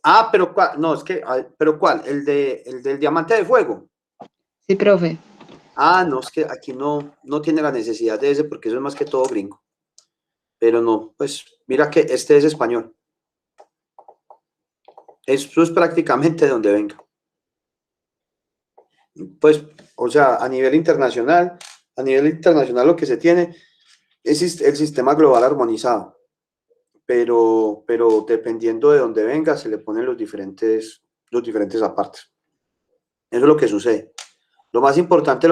Ah, pero ¿cuál? No, es que, pero ¿cuál? El del diamante de fuego. Sí, profe. Ah, no, es que aquí no tiene la necesidad de ese porque eso es más que todo gringo. Pero no, pues mira que este es español. Esto es prácticamente de donde venga. Pues, o sea, a nivel internacional lo que se tiene es el sistema global armonizado, pero dependiendo de dónde venga, se le ponen los diferentes apartes. Eso es lo que sucede. Lo más importante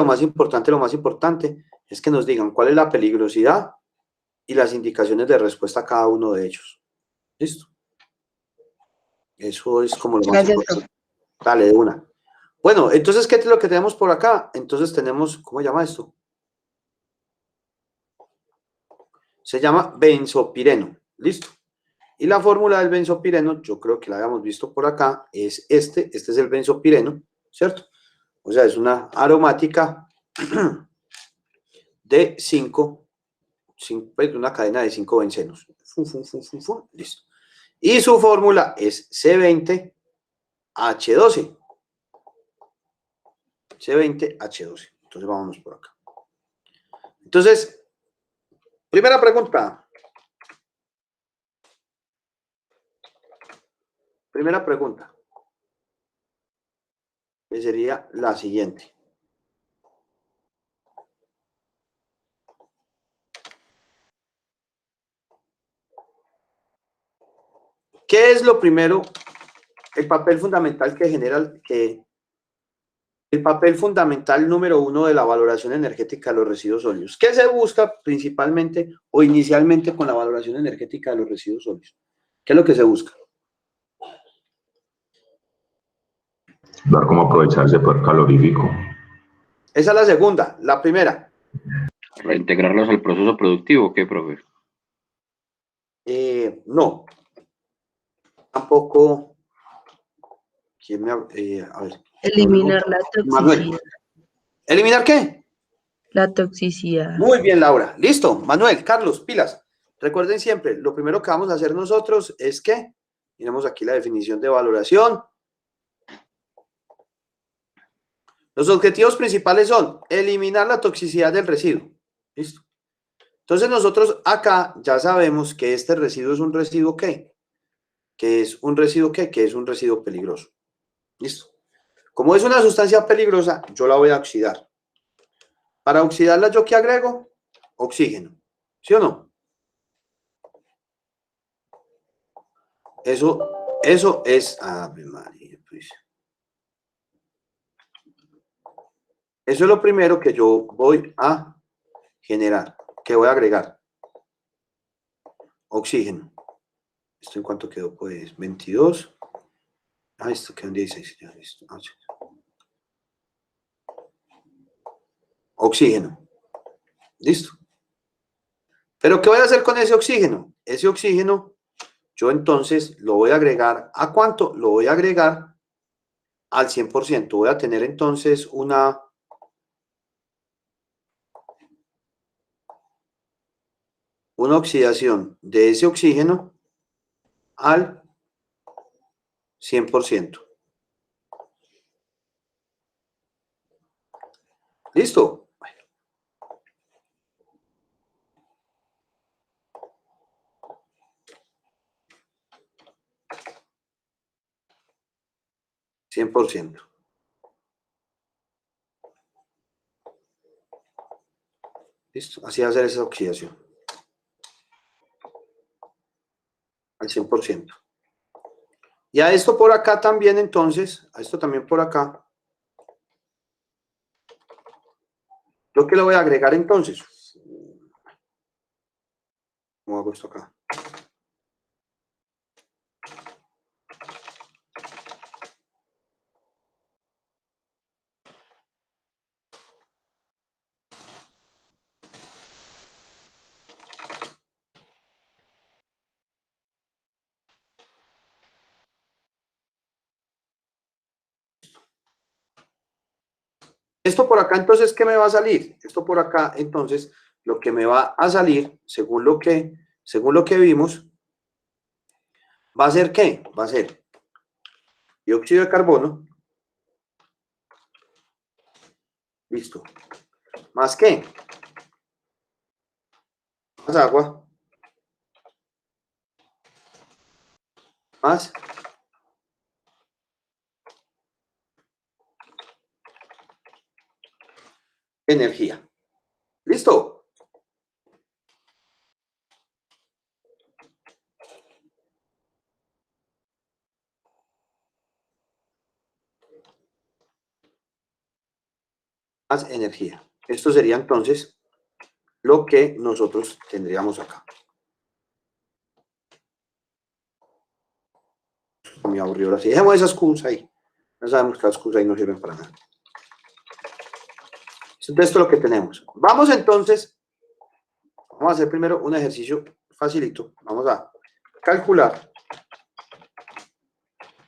es que nos digan cuál es la peligrosidad y las indicaciones de respuesta a cada uno de ellos. ¿Listo? Eso es como lo más Gracias, profe. importante. Dale, de una. Bueno, entonces, ¿qué es lo que tenemos por acá? Entonces tenemos, ¿cómo se llama esto? Se llama benzopireno. ¿Listo? Y la fórmula del benzopireno, yo creo que la habíamos visto por acá, es este es el benzopireno, ¿cierto? O sea, es una aromática de 5, una cadena de 5 bencenos. Listo. Y su fórmula es C20H12. C20H12. Entonces, vámonos por acá. Entonces, primera pregunta. Primera pregunta. Que sería la siguiente. ¿Qué es lo primero, el papel fundamental que genera, El papel fundamental número 1 de la valoración energética de los residuos sólidos. ¿Qué se busca principalmente o inicialmente con la valoración energética de los residuos sólidos? ¿Qué es lo que se busca? Ver cómo aprovechar ese poder calorífico. Esa es la segunda. La primera. Reintegrarlos al proceso productivo, ¿qué, profe? No. Tampoco. ¿Quién me a ver. Eliminar la Manuel. toxicidad. ¿Eliminar qué? La toxicidad. Muy bien, Laura. Listo. Manuel, Carlos, pilas. Recuerden siempre, lo primero que vamos a hacer nosotros es que, miremos aquí la definición de valoración. Los objetivos principales son eliminar la toxicidad del residuo. ¿Listo? Entonces nosotros acá ya sabemos que este residuo es un residuo ¿qué? Que es un residuo ¿qué? Que es un residuo peligroso. ¿Listo? Como es una sustancia peligrosa, yo la voy a oxidar. Para oxidarla, ¿yo qué agrego? Oxígeno. ¿Sí o no? Eso es... Ave María, pues. Eso es lo primero que yo voy a generar, que voy a agregar. Oxígeno. ¿Esto en cuánto quedó? Pues 22. Ah, esto quedó en 16. Ya, listo. Ah, sí. Oxígeno. Listo. ¿Pero qué voy a hacer con ese oxígeno? Ese oxígeno, yo entonces lo voy a agregar. ¿A cuánto? Lo voy a agregar al 100%. Voy a tener entonces una oxidación de ese oxígeno al 100%. ¿Listo? Bueno. 100%. ¿Listo? Así va a ser esa oxidación. Al 100%. Y a esto por acá también, entonces, a esto también por acá. ¿Yo qué le voy a agregar entonces? ¿Cómo hago esto acá? Esto por acá, entonces, ¿qué me va a salir? Esto por acá, entonces, lo que me va a salir, según lo que vimos, ¿va a ser qué? Va a ser dióxido de carbono. Listo. ¿Más qué? Más agua. Más energía. ¿Listo? Más energía. Esto sería entonces lo que nosotros tendríamos acá. Me aburrió ahora sí. Dejemos esas Qs ahí. Ya sabemos que las Qs ahí no sirven para nada. Entonces, esto es lo que tenemos. Vamos entonces, vamos a hacer primero un ejercicio facilito. Vamos a calcular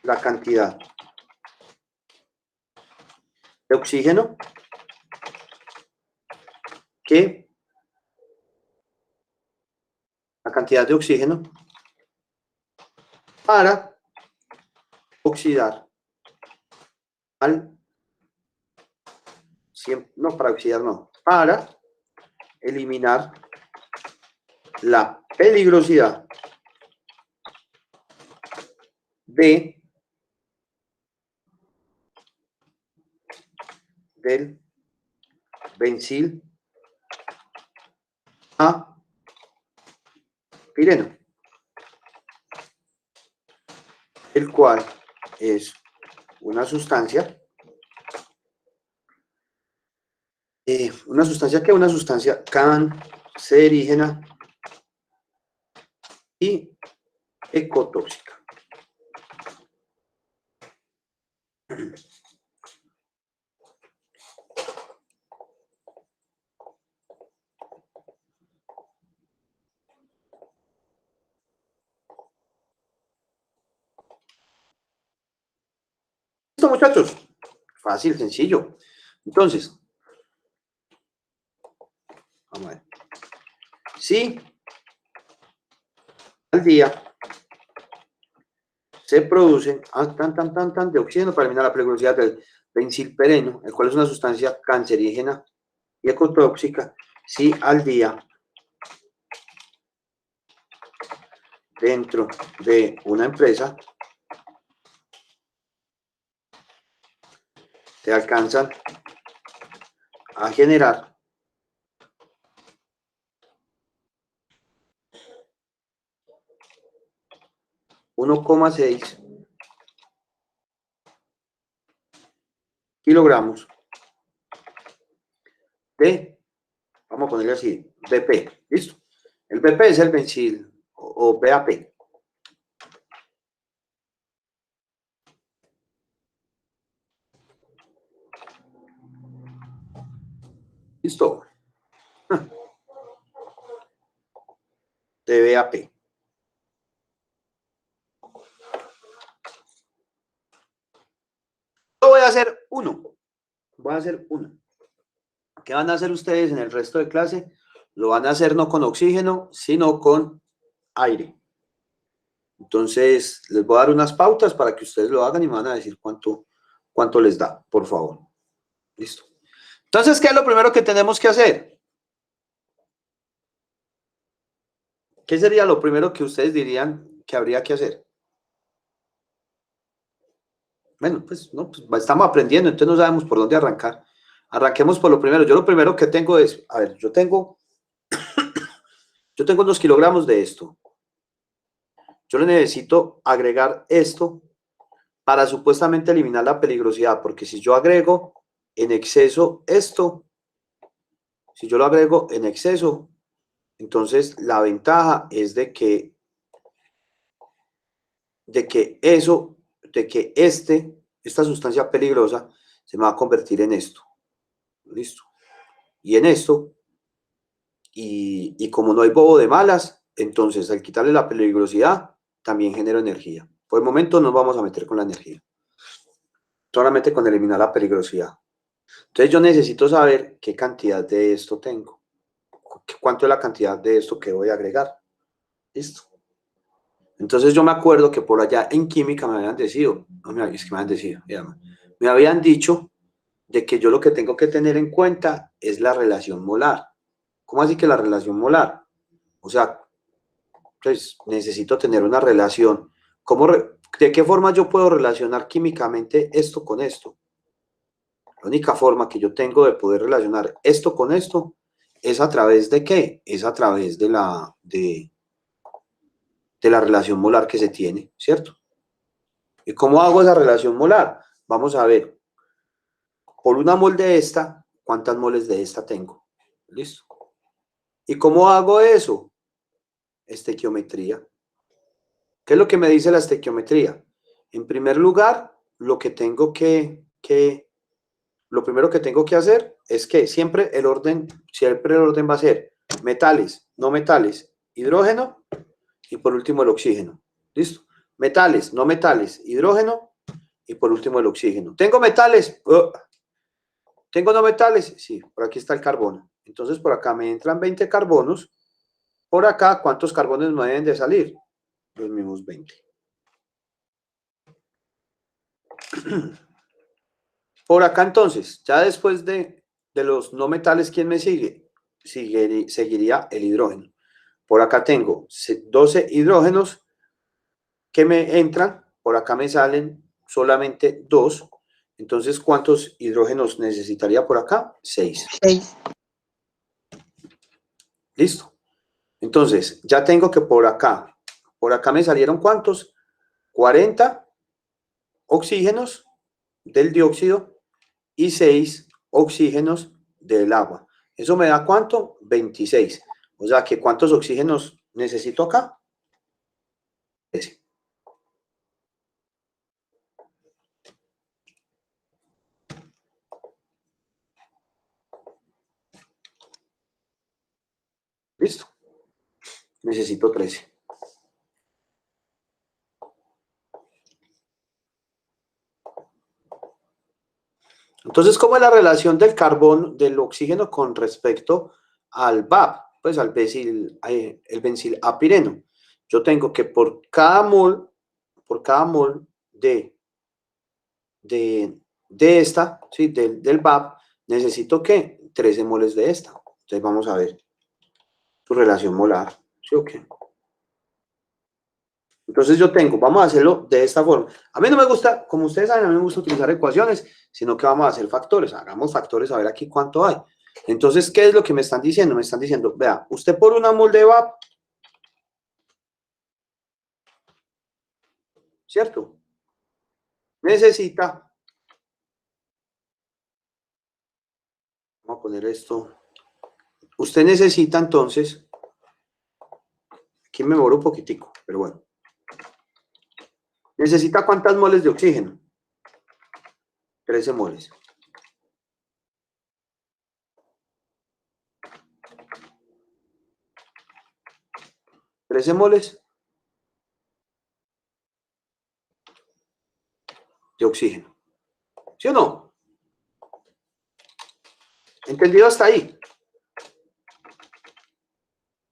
la cantidad de oxígeno para oxidar al 100, no, para oxidar no, para eliminar la peligrosidad del bencil a pireno, el cual es una sustancia Una sustancia que una sustancia cancerígena y ecotóxica. ¿Listo, muchachos? Fácil, sencillo. Entonces, vamos a ver. Si al día se producen de oxígeno para eliminar la peligrosidad del benzilpereno, el cual es una sustancia cancerígena y ecotóxica, si al día dentro de una empresa te alcanzan a generar $1,6 kilogramos de, vamos a ponerle así, BP, ¿listo? El BP es el benzil o BAP. ¿Listo? De BAP. Yo voy a hacer uno. Voy a hacer uno. ¿Qué van a hacer ustedes en el resto de clase? Lo van a hacer no con oxígeno, sino con aire. Entonces, les voy a dar unas pautas para que ustedes lo hagan y me van a decir cuánto les da, por favor. Listo. Entonces, ¿qué es lo primero que tenemos que hacer? ¿Qué sería lo primero que ustedes dirían que habría que hacer? Bueno, pues, no, pues estamos aprendiendo, entonces no sabemos por dónde arrancar. Arranquemos por lo primero. Yo lo primero que tengo es, a ver, yo tengo 2 kilogramos de esto. Yo le necesito agregar esto para supuestamente eliminar la peligrosidad, porque si yo agrego en exceso esto, si yo lo agrego en exceso, entonces la ventaja es de que esta sustancia peligrosa se me va a convertir en esto. Listo. Y en esto, y como no hay bobo de malas, entonces al quitarle la peligrosidad, también genero energía. Por el momento no vamos a meter con la energía, solamente con eliminar la peligrosidad. Entonces yo necesito saber qué cantidad de esto tengo, cuánto es la cantidad de esto que voy a agregar. Listo. Entonces yo me acuerdo que por allá en química me habían decidido, me habían dicho de que yo lo que tengo que tener en cuenta es la relación molar. ¿Cómo así que la relación molar? O sea, pues necesito tener una relación. ¿De qué forma yo puedo relacionar químicamente esto con esto? La única forma que yo tengo de poder relacionar esto con esto es a través de ¿qué? Es a través de la relación molar que se tiene, ¿cierto? ¿Y cómo hago esa relación molar? Vamos a ver. Por una mol de esta, ¿cuántas moles de esta tengo? ¿Listo? ¿Y cómo hago eso? Estequiometría. ¿Qué es lo que me dice la estequiometría? En primer lugar, lo primero que tengo que hacer es que siempre el orden va a ser metales, no metales, hidrógeno y por último el oxígeno. ¿Listo? Metales, no metales, hidrógeno y por último el oxígeno. ¿Tengo metales? ¿Tengo no metales? Sí, por aquí está el carbono. Entonces por acá me entran 20 carbonos. Por acá, ¿cuántos carbones me deben de salir? Los mismos 20. Por acá entonces, ya después de los no metales, ¿quién me sigue? Seguiría el hidrógeno. Por acá tengo 12 hidrógenos que me entran. Por acá me salen solamente 2. Entonces, ¿cuántos hidrógenos necesitaría por acá? 6. 6. Listo. Entonces, ya tengo que por acá me salieron ¿cuántos? 40 oxígenos del dióxido y 6 oxígenos del agua. ¿Eso me da cuánto? 26. O sea que ¿cuántos oxígenos necesito acá? Ese. ¿Listo? Necesito 13. Entonces, ¿cómo es la relación del carbón, del oxígeno con respecto al VAP? Pues al el bensilapireno. Yo tengo que por cada mol de esta, ¿sí? del VAP, necesito ¿qué? 13 moles de esta. Entonces vamos a ver su relación molar. ¿Sí o qué? Entonces yo tengo, vamos a hacerlo de esta forma. A mí no me gusta, como ustedes saben, a mí no me gusta utilizar ecuaciones, sino que vamos a hacer factores. Hagamos factores a ver aquí cuánto hay. Entonces, ¿qué es lo que me están diciendo? Me están diciendo, vea, usted por una mol de VAP, ¿cierto? Necesita, vamos a poner esto, usted necesita entonces, aquí me demoro un poquitico, pero bueno. ¿Necesita cuántas moles de oxígeno? 13 moles. ¿13 moles de oxígeno? ¿Sí o no? ¿Entendido hasta ahí?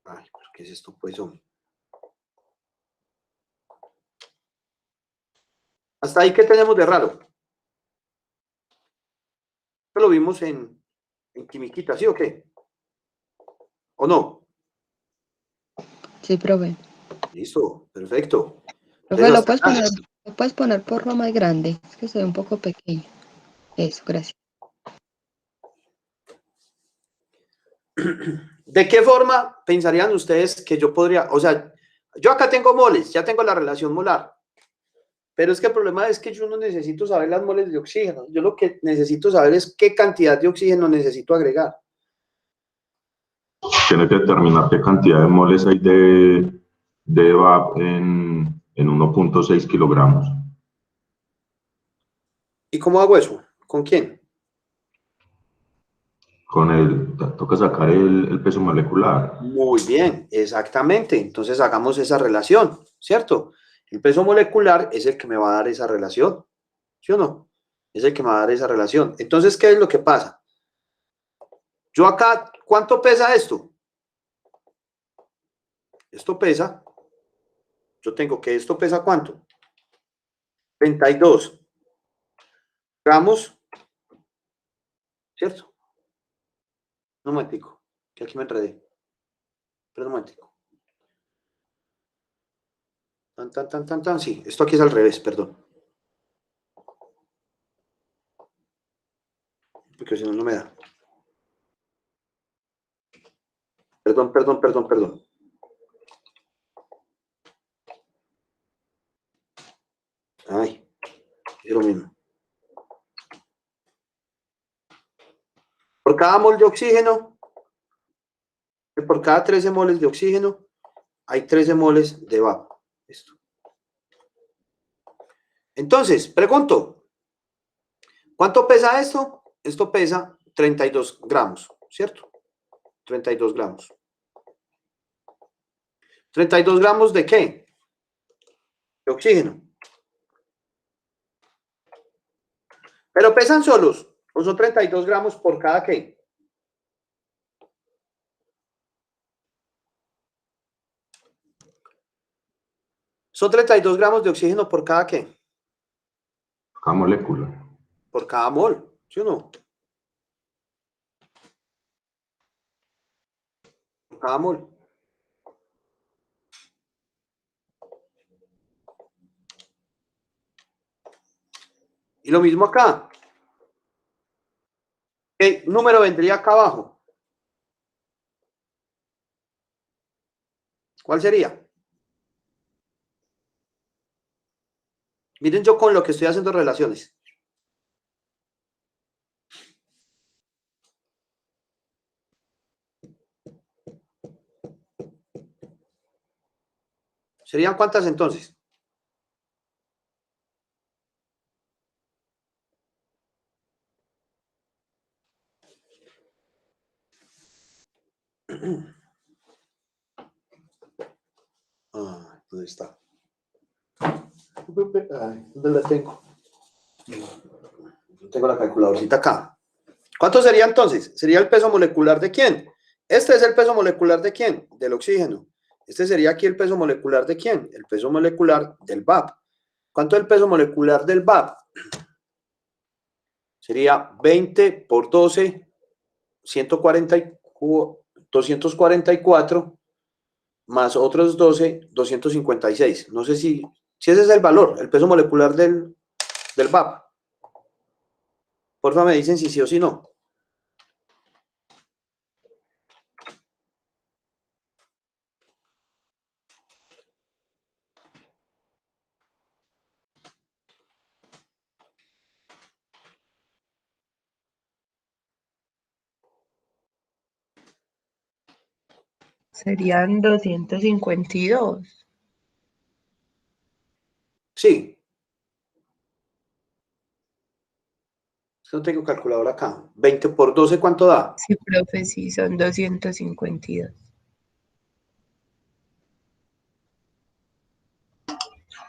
Ay, ¿qué es esto, pues, hombre? Hasta ahí, ¿qué tenemos de raro? Esto lo vimos en quimiquita, ¿sí o qué? ¿O no? Sí, profe. Listo, perfecto. Profe, Entonces, lo puedes poner por lo más grande. Es que soy un poco pequeño. Eso, gracias. ¿de qué forma pensarían ustedes que yo podría, o sea, yo acá tengo moles, ya tengo la relación molar, pero es que el problema es que yo no necesito saber las moles de oxígeno, yo lo que necesito saber es qué cantidad de oxígeno necesito agregar. Tiene que determinar qué cantidad de moles hay de VAP en 1.6 kilogramos. ¿Y cómo hago eso? ¿Con quién? Toca sacar el peso molecular. Muy bien, exactamente. Entonces hagamos esa relación, ¿cierto? El peso molecular es el que me va a dar esa relación, ¿sí o no? Es el que me va a dar esa relación. Entonces, ¿qué es lo que pasa? Yo acá, ¿cuánto pesa esto? Esto pesa, yo tengo que esto pesa ¿cuánto? 32 gramos, ¿cierto? Un momentico, que aquí me enredé. Pero un momentico. Sí, esto aquí es al revés, perdón. Porque si no, no me da. Perdón. Ay, es lo mismo. Por cada mol de oxígeno, por cada 13 moles de oxígeno, hay 13 moles de VAP. Esto. Entonces, pregunto, ¿cuánto pesa esto? Esto pesa 32 gramos, ¿cierto? 32 gramos. ¿32 gramos de qué? De oxígeno. ¿Pero pesan solos? ¿O son 32 gramos por cada qué? Son 32 gramos de oxígeno por cada qué? Cada molécula. Por cada mol, ¿sí o no? Por cada mol. Y lo mismo acá. ¿Qué número vendría acá abajo? ¿Cuál sería? Miren yo con lo que estoy haciendo relaciones. ¿Serían cuántas entonces? ¿Dónde está? ¿Dónde la tengo? No tengo la calculadorcita acá. ¿Cuánto sería entonces? ¿Sería el peso molecular de quién? Este es el peso molecular de quién? Del oxígeno. Este sería aquí el peso molecular de quién? El peso molecular del VAP. ¿Cuánto es el peso molecular del VAP? Sería 20 por 12, 244, más otros 12, 256. No sé si ese es el valor, el peso molecular del VAP. Porfa, me dicen si sí o si no. Serían 252. Sí. No tengo calculadora acá. 20 por 12, ¿cuánto da? Sí, profe, sí, son 252.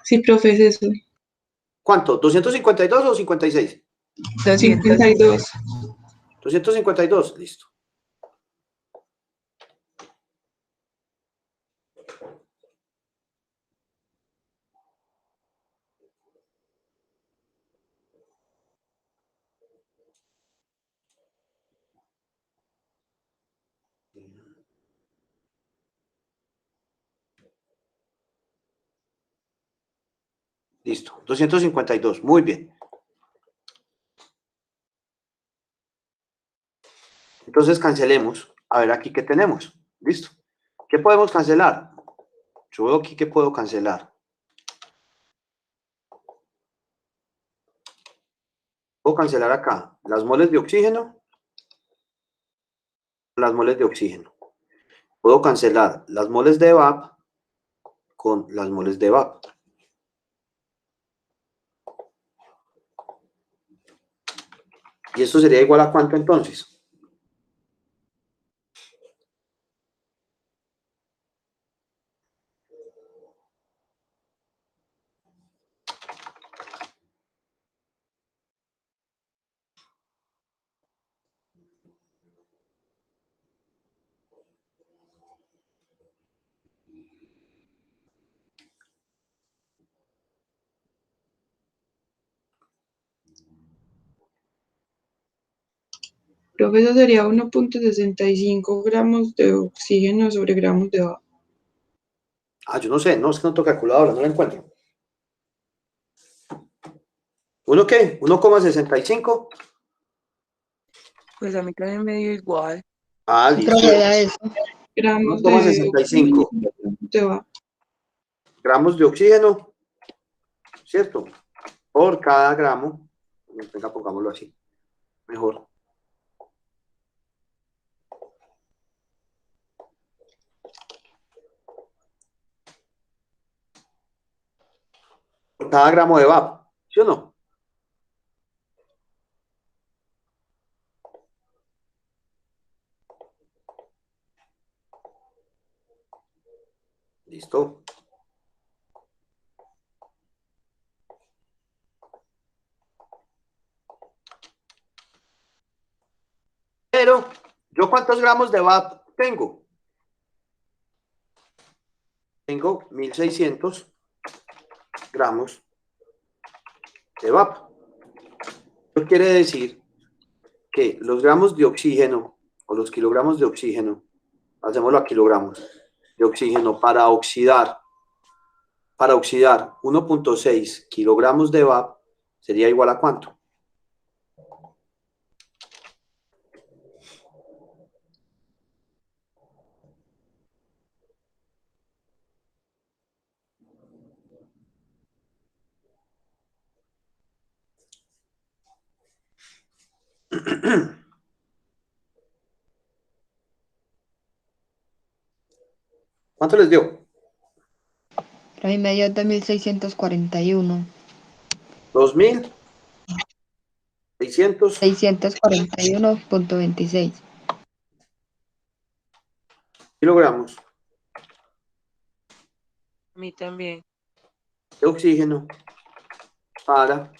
Sí, profe, es eso. ¿Cuánto? ¿252 o 56? 252. 252, listo. Listo, 252, muy bien. Entonces cancelemos. A ver aquí qué tenemos. Listo. ¿Qué podemos cancelar? Yo veo aquí que puedo cancelar. Puedo cancelar acá las moles de oxígeno, las moles de oxígeno. Puedo cancelar las moles de VAP con las moles de VAP. ¿Y esto sería igual a cuánto entonces? Profe, eso sería 1,65 gramos de oxígeno sobre gramos de agua. Yo no sé, no, es que no tengo calculadora, no la encuentro. ¿Uno qué? ¿1,65? Pues a mí también me dio igual. Sí, Listo. profe, vea eso. Gramos de 1,65 oxígeno sobre gramos de agua. gramos de oxígeno, ¿cierto? Por cada gramo, venga, pongámoslo así, mejor. Por cada gramo de VAP, ¿sí o no? Listo. Pero, ¿yo cuántos gramos de VAP tengo? Tengo 1600 gramos de VAP. Eso quiere decir que los gramos de oxígeno o los kilogramos de oxígeno, hacémoslo a kilogramos de oxígeno para oxidar 1,6 kilogramos de VAP sería igual a ¿cuánto? ¿Cuánto les dio? Gramo y medio es 2641. 2600 641.26. kilogramos A mí también. de oxígeno para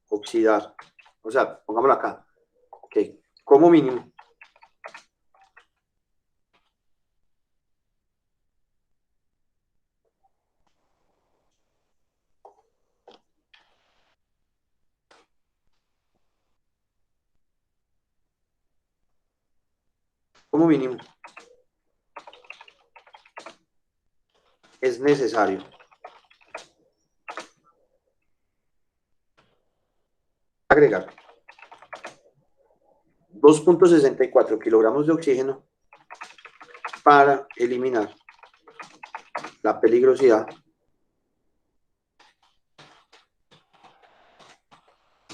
oxidar. O sea, pongámoslo acá. Ok, como mínimo. Como mínimo. Es necesario agregar 2.64 kilogramos de oxígeno para eliminar la peligrosidad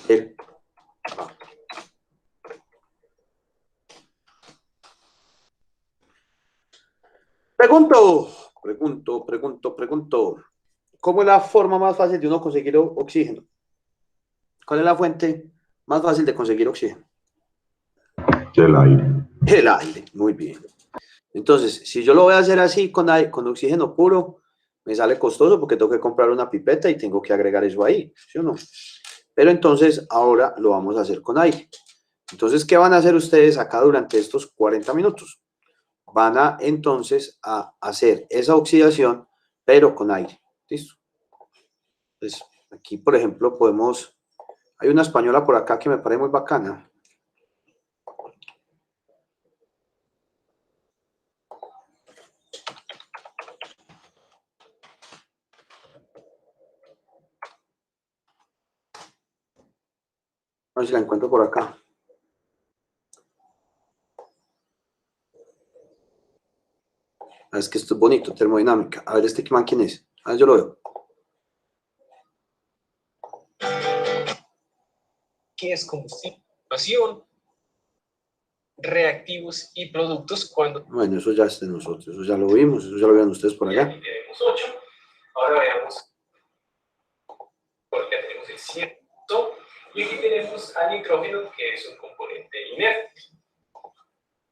del vapor. Pregunto. ¿Cómo es la forma más fácil de uno conseguir oxígeno? ¿Cuál es la fuente más fácil de conseguir oxígeno? El aire. El aire, muy bien. Entonces, si yo lo voy a hacer así con oxígeno puro, me sale costoso porque tengo que comprar una pipeta y tengo que agregar eso ahí, ¿sí o no? Pero entonces, ahora lo vamos a hacer con aire. Entonces, ¿qué van a hacer ustedes acá durante estos 40 minutos? Van a entonces a hacer esa oxidación, pero con aire. ¿Listo? Entonces, aquí, por ejemplo, hay una española por acá que me parece muy bacana. A ver si la encuentro por acá. Es que esto es bonito, termodinámica. A ver, man, ¿quién es? A ver, yo lo veo. ¿Qué es combustión, reactivos y productos cuando... Bueno, eso ya es de nosotros, eso ya lo vimos, eso ya lo vieron ustedes por allá. Aquí tenemos 8, ahora veamos por qué tenemos el 100, y aquí tenemos al nitrógeno, que es un componente inerte.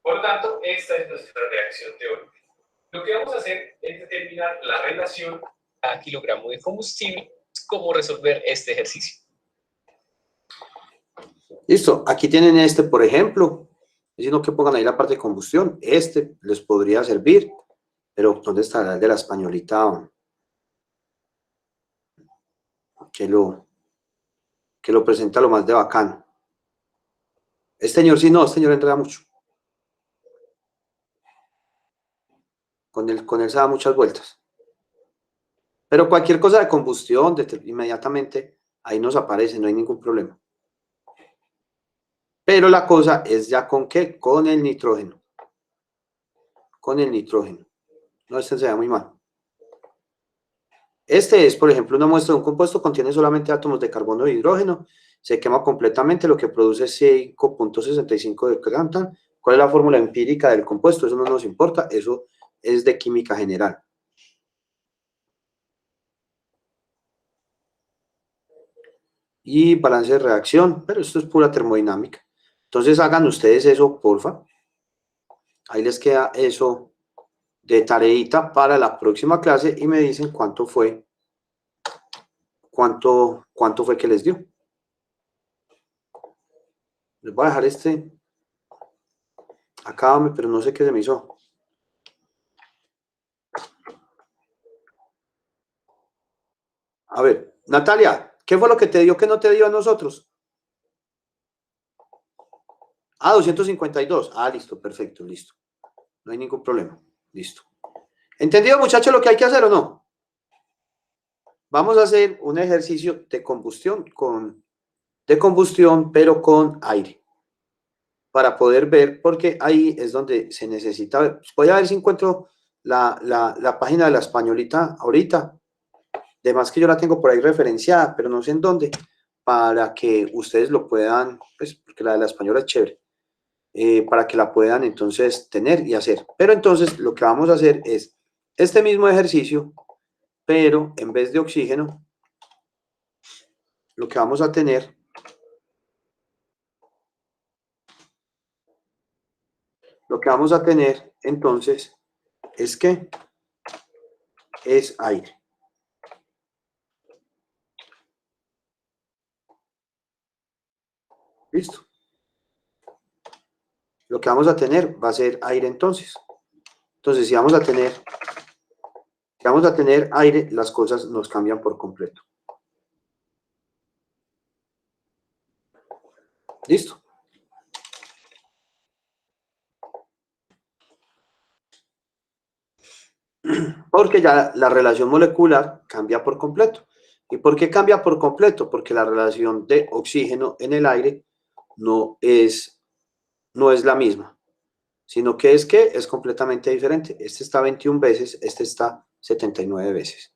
Por lo tanto, esta es nuestra reacción teórica. Lo que vamos a hacer es determinar la relación a kilogramo de combustible, cómo resolver este ejercicio. Listo, aquí tienen por ejemplo, sino que pongan ahí la parte de combustión, les podría servir, pero ¿dónde estará el de la españolita? Que lo presenta lo más de bacano. Señor, sí, no, señor enreda mucho. Con él se da muchas vueltas. Pero cualquier cosa de combustión, inmediatamente, ahí nos aparece, no hay ningún problema. Pero la cosa es ya con qué, con el nitrógeno. Con el nitrógeno. No, se da muy mal. Es, por ejemplo, una muestra de un compuesto, contiene solamente átomos de carbono e hidrógeno, se quema completamente, lo que produce 5.65 de Cantan. ¿Cuál es la fórmula empírica del compuesto? Eso no nos importa, eso es de química general. Y balance de reacción, pero esto es pura termodinámica. Entonces hagan ustedes eso, porfa. Ahí les queda eso de tareita para la próxima clase y me dicen cuánto fue que les dio. Les voy a dejar acá, pero no sé qué se me hizo. A ver, Natalia, ¿qué fue lo que te dio que no te dio a nosotros? 252. Listo, perfecto, listo. No hay ningún problema. Listo. ¿Entendido, muchachos, lo que hay que hacer o no? Vamos a hacer un ejercicio de combustión, pero con aire. Para poder ver, porque ahí es donde se necesita ver. Voy a ver si encuentro la página de la españolita ahorita. Además que yo la tengo por ahí referenciada, pero no sé en dónde, para que ustedes lo puedan, pues, porque la de la española es chévere, para que la puedan entonces tener y hacer. Pero entonces lo que vamos a hacer es este mismo ejercicio, pero en vez de oxígeno, lo que vamos a tener entonces es que es aire. ¿Listo? Lo que vamos a tener va a ser aire entonces. Entonces, si vamos a tener aire, las cosas nos cambian por completo. ¿Listo? Porque ya la relación molecular cambia por completo. ¿Y por qué cambia por completo? Porque la relación de oxígeno en el aire no es la misma, sino que es completamente diferente. Este está 21 veces, este está 79 veces.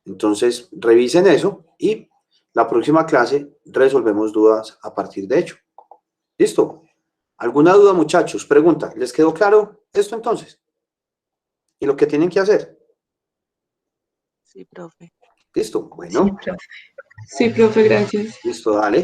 Entonces, revisen eso y la próxima clase resolvemos dudas a partir de ello. ¿Listo? ¿Alguna duda, muchachos? Pregunta, ¿les quedó claro esto entonces? ¿Y lo que tienen que hacer? Sí, profe. ¿Listo? Bueno. Sí, profe, gracias. Listo, dale.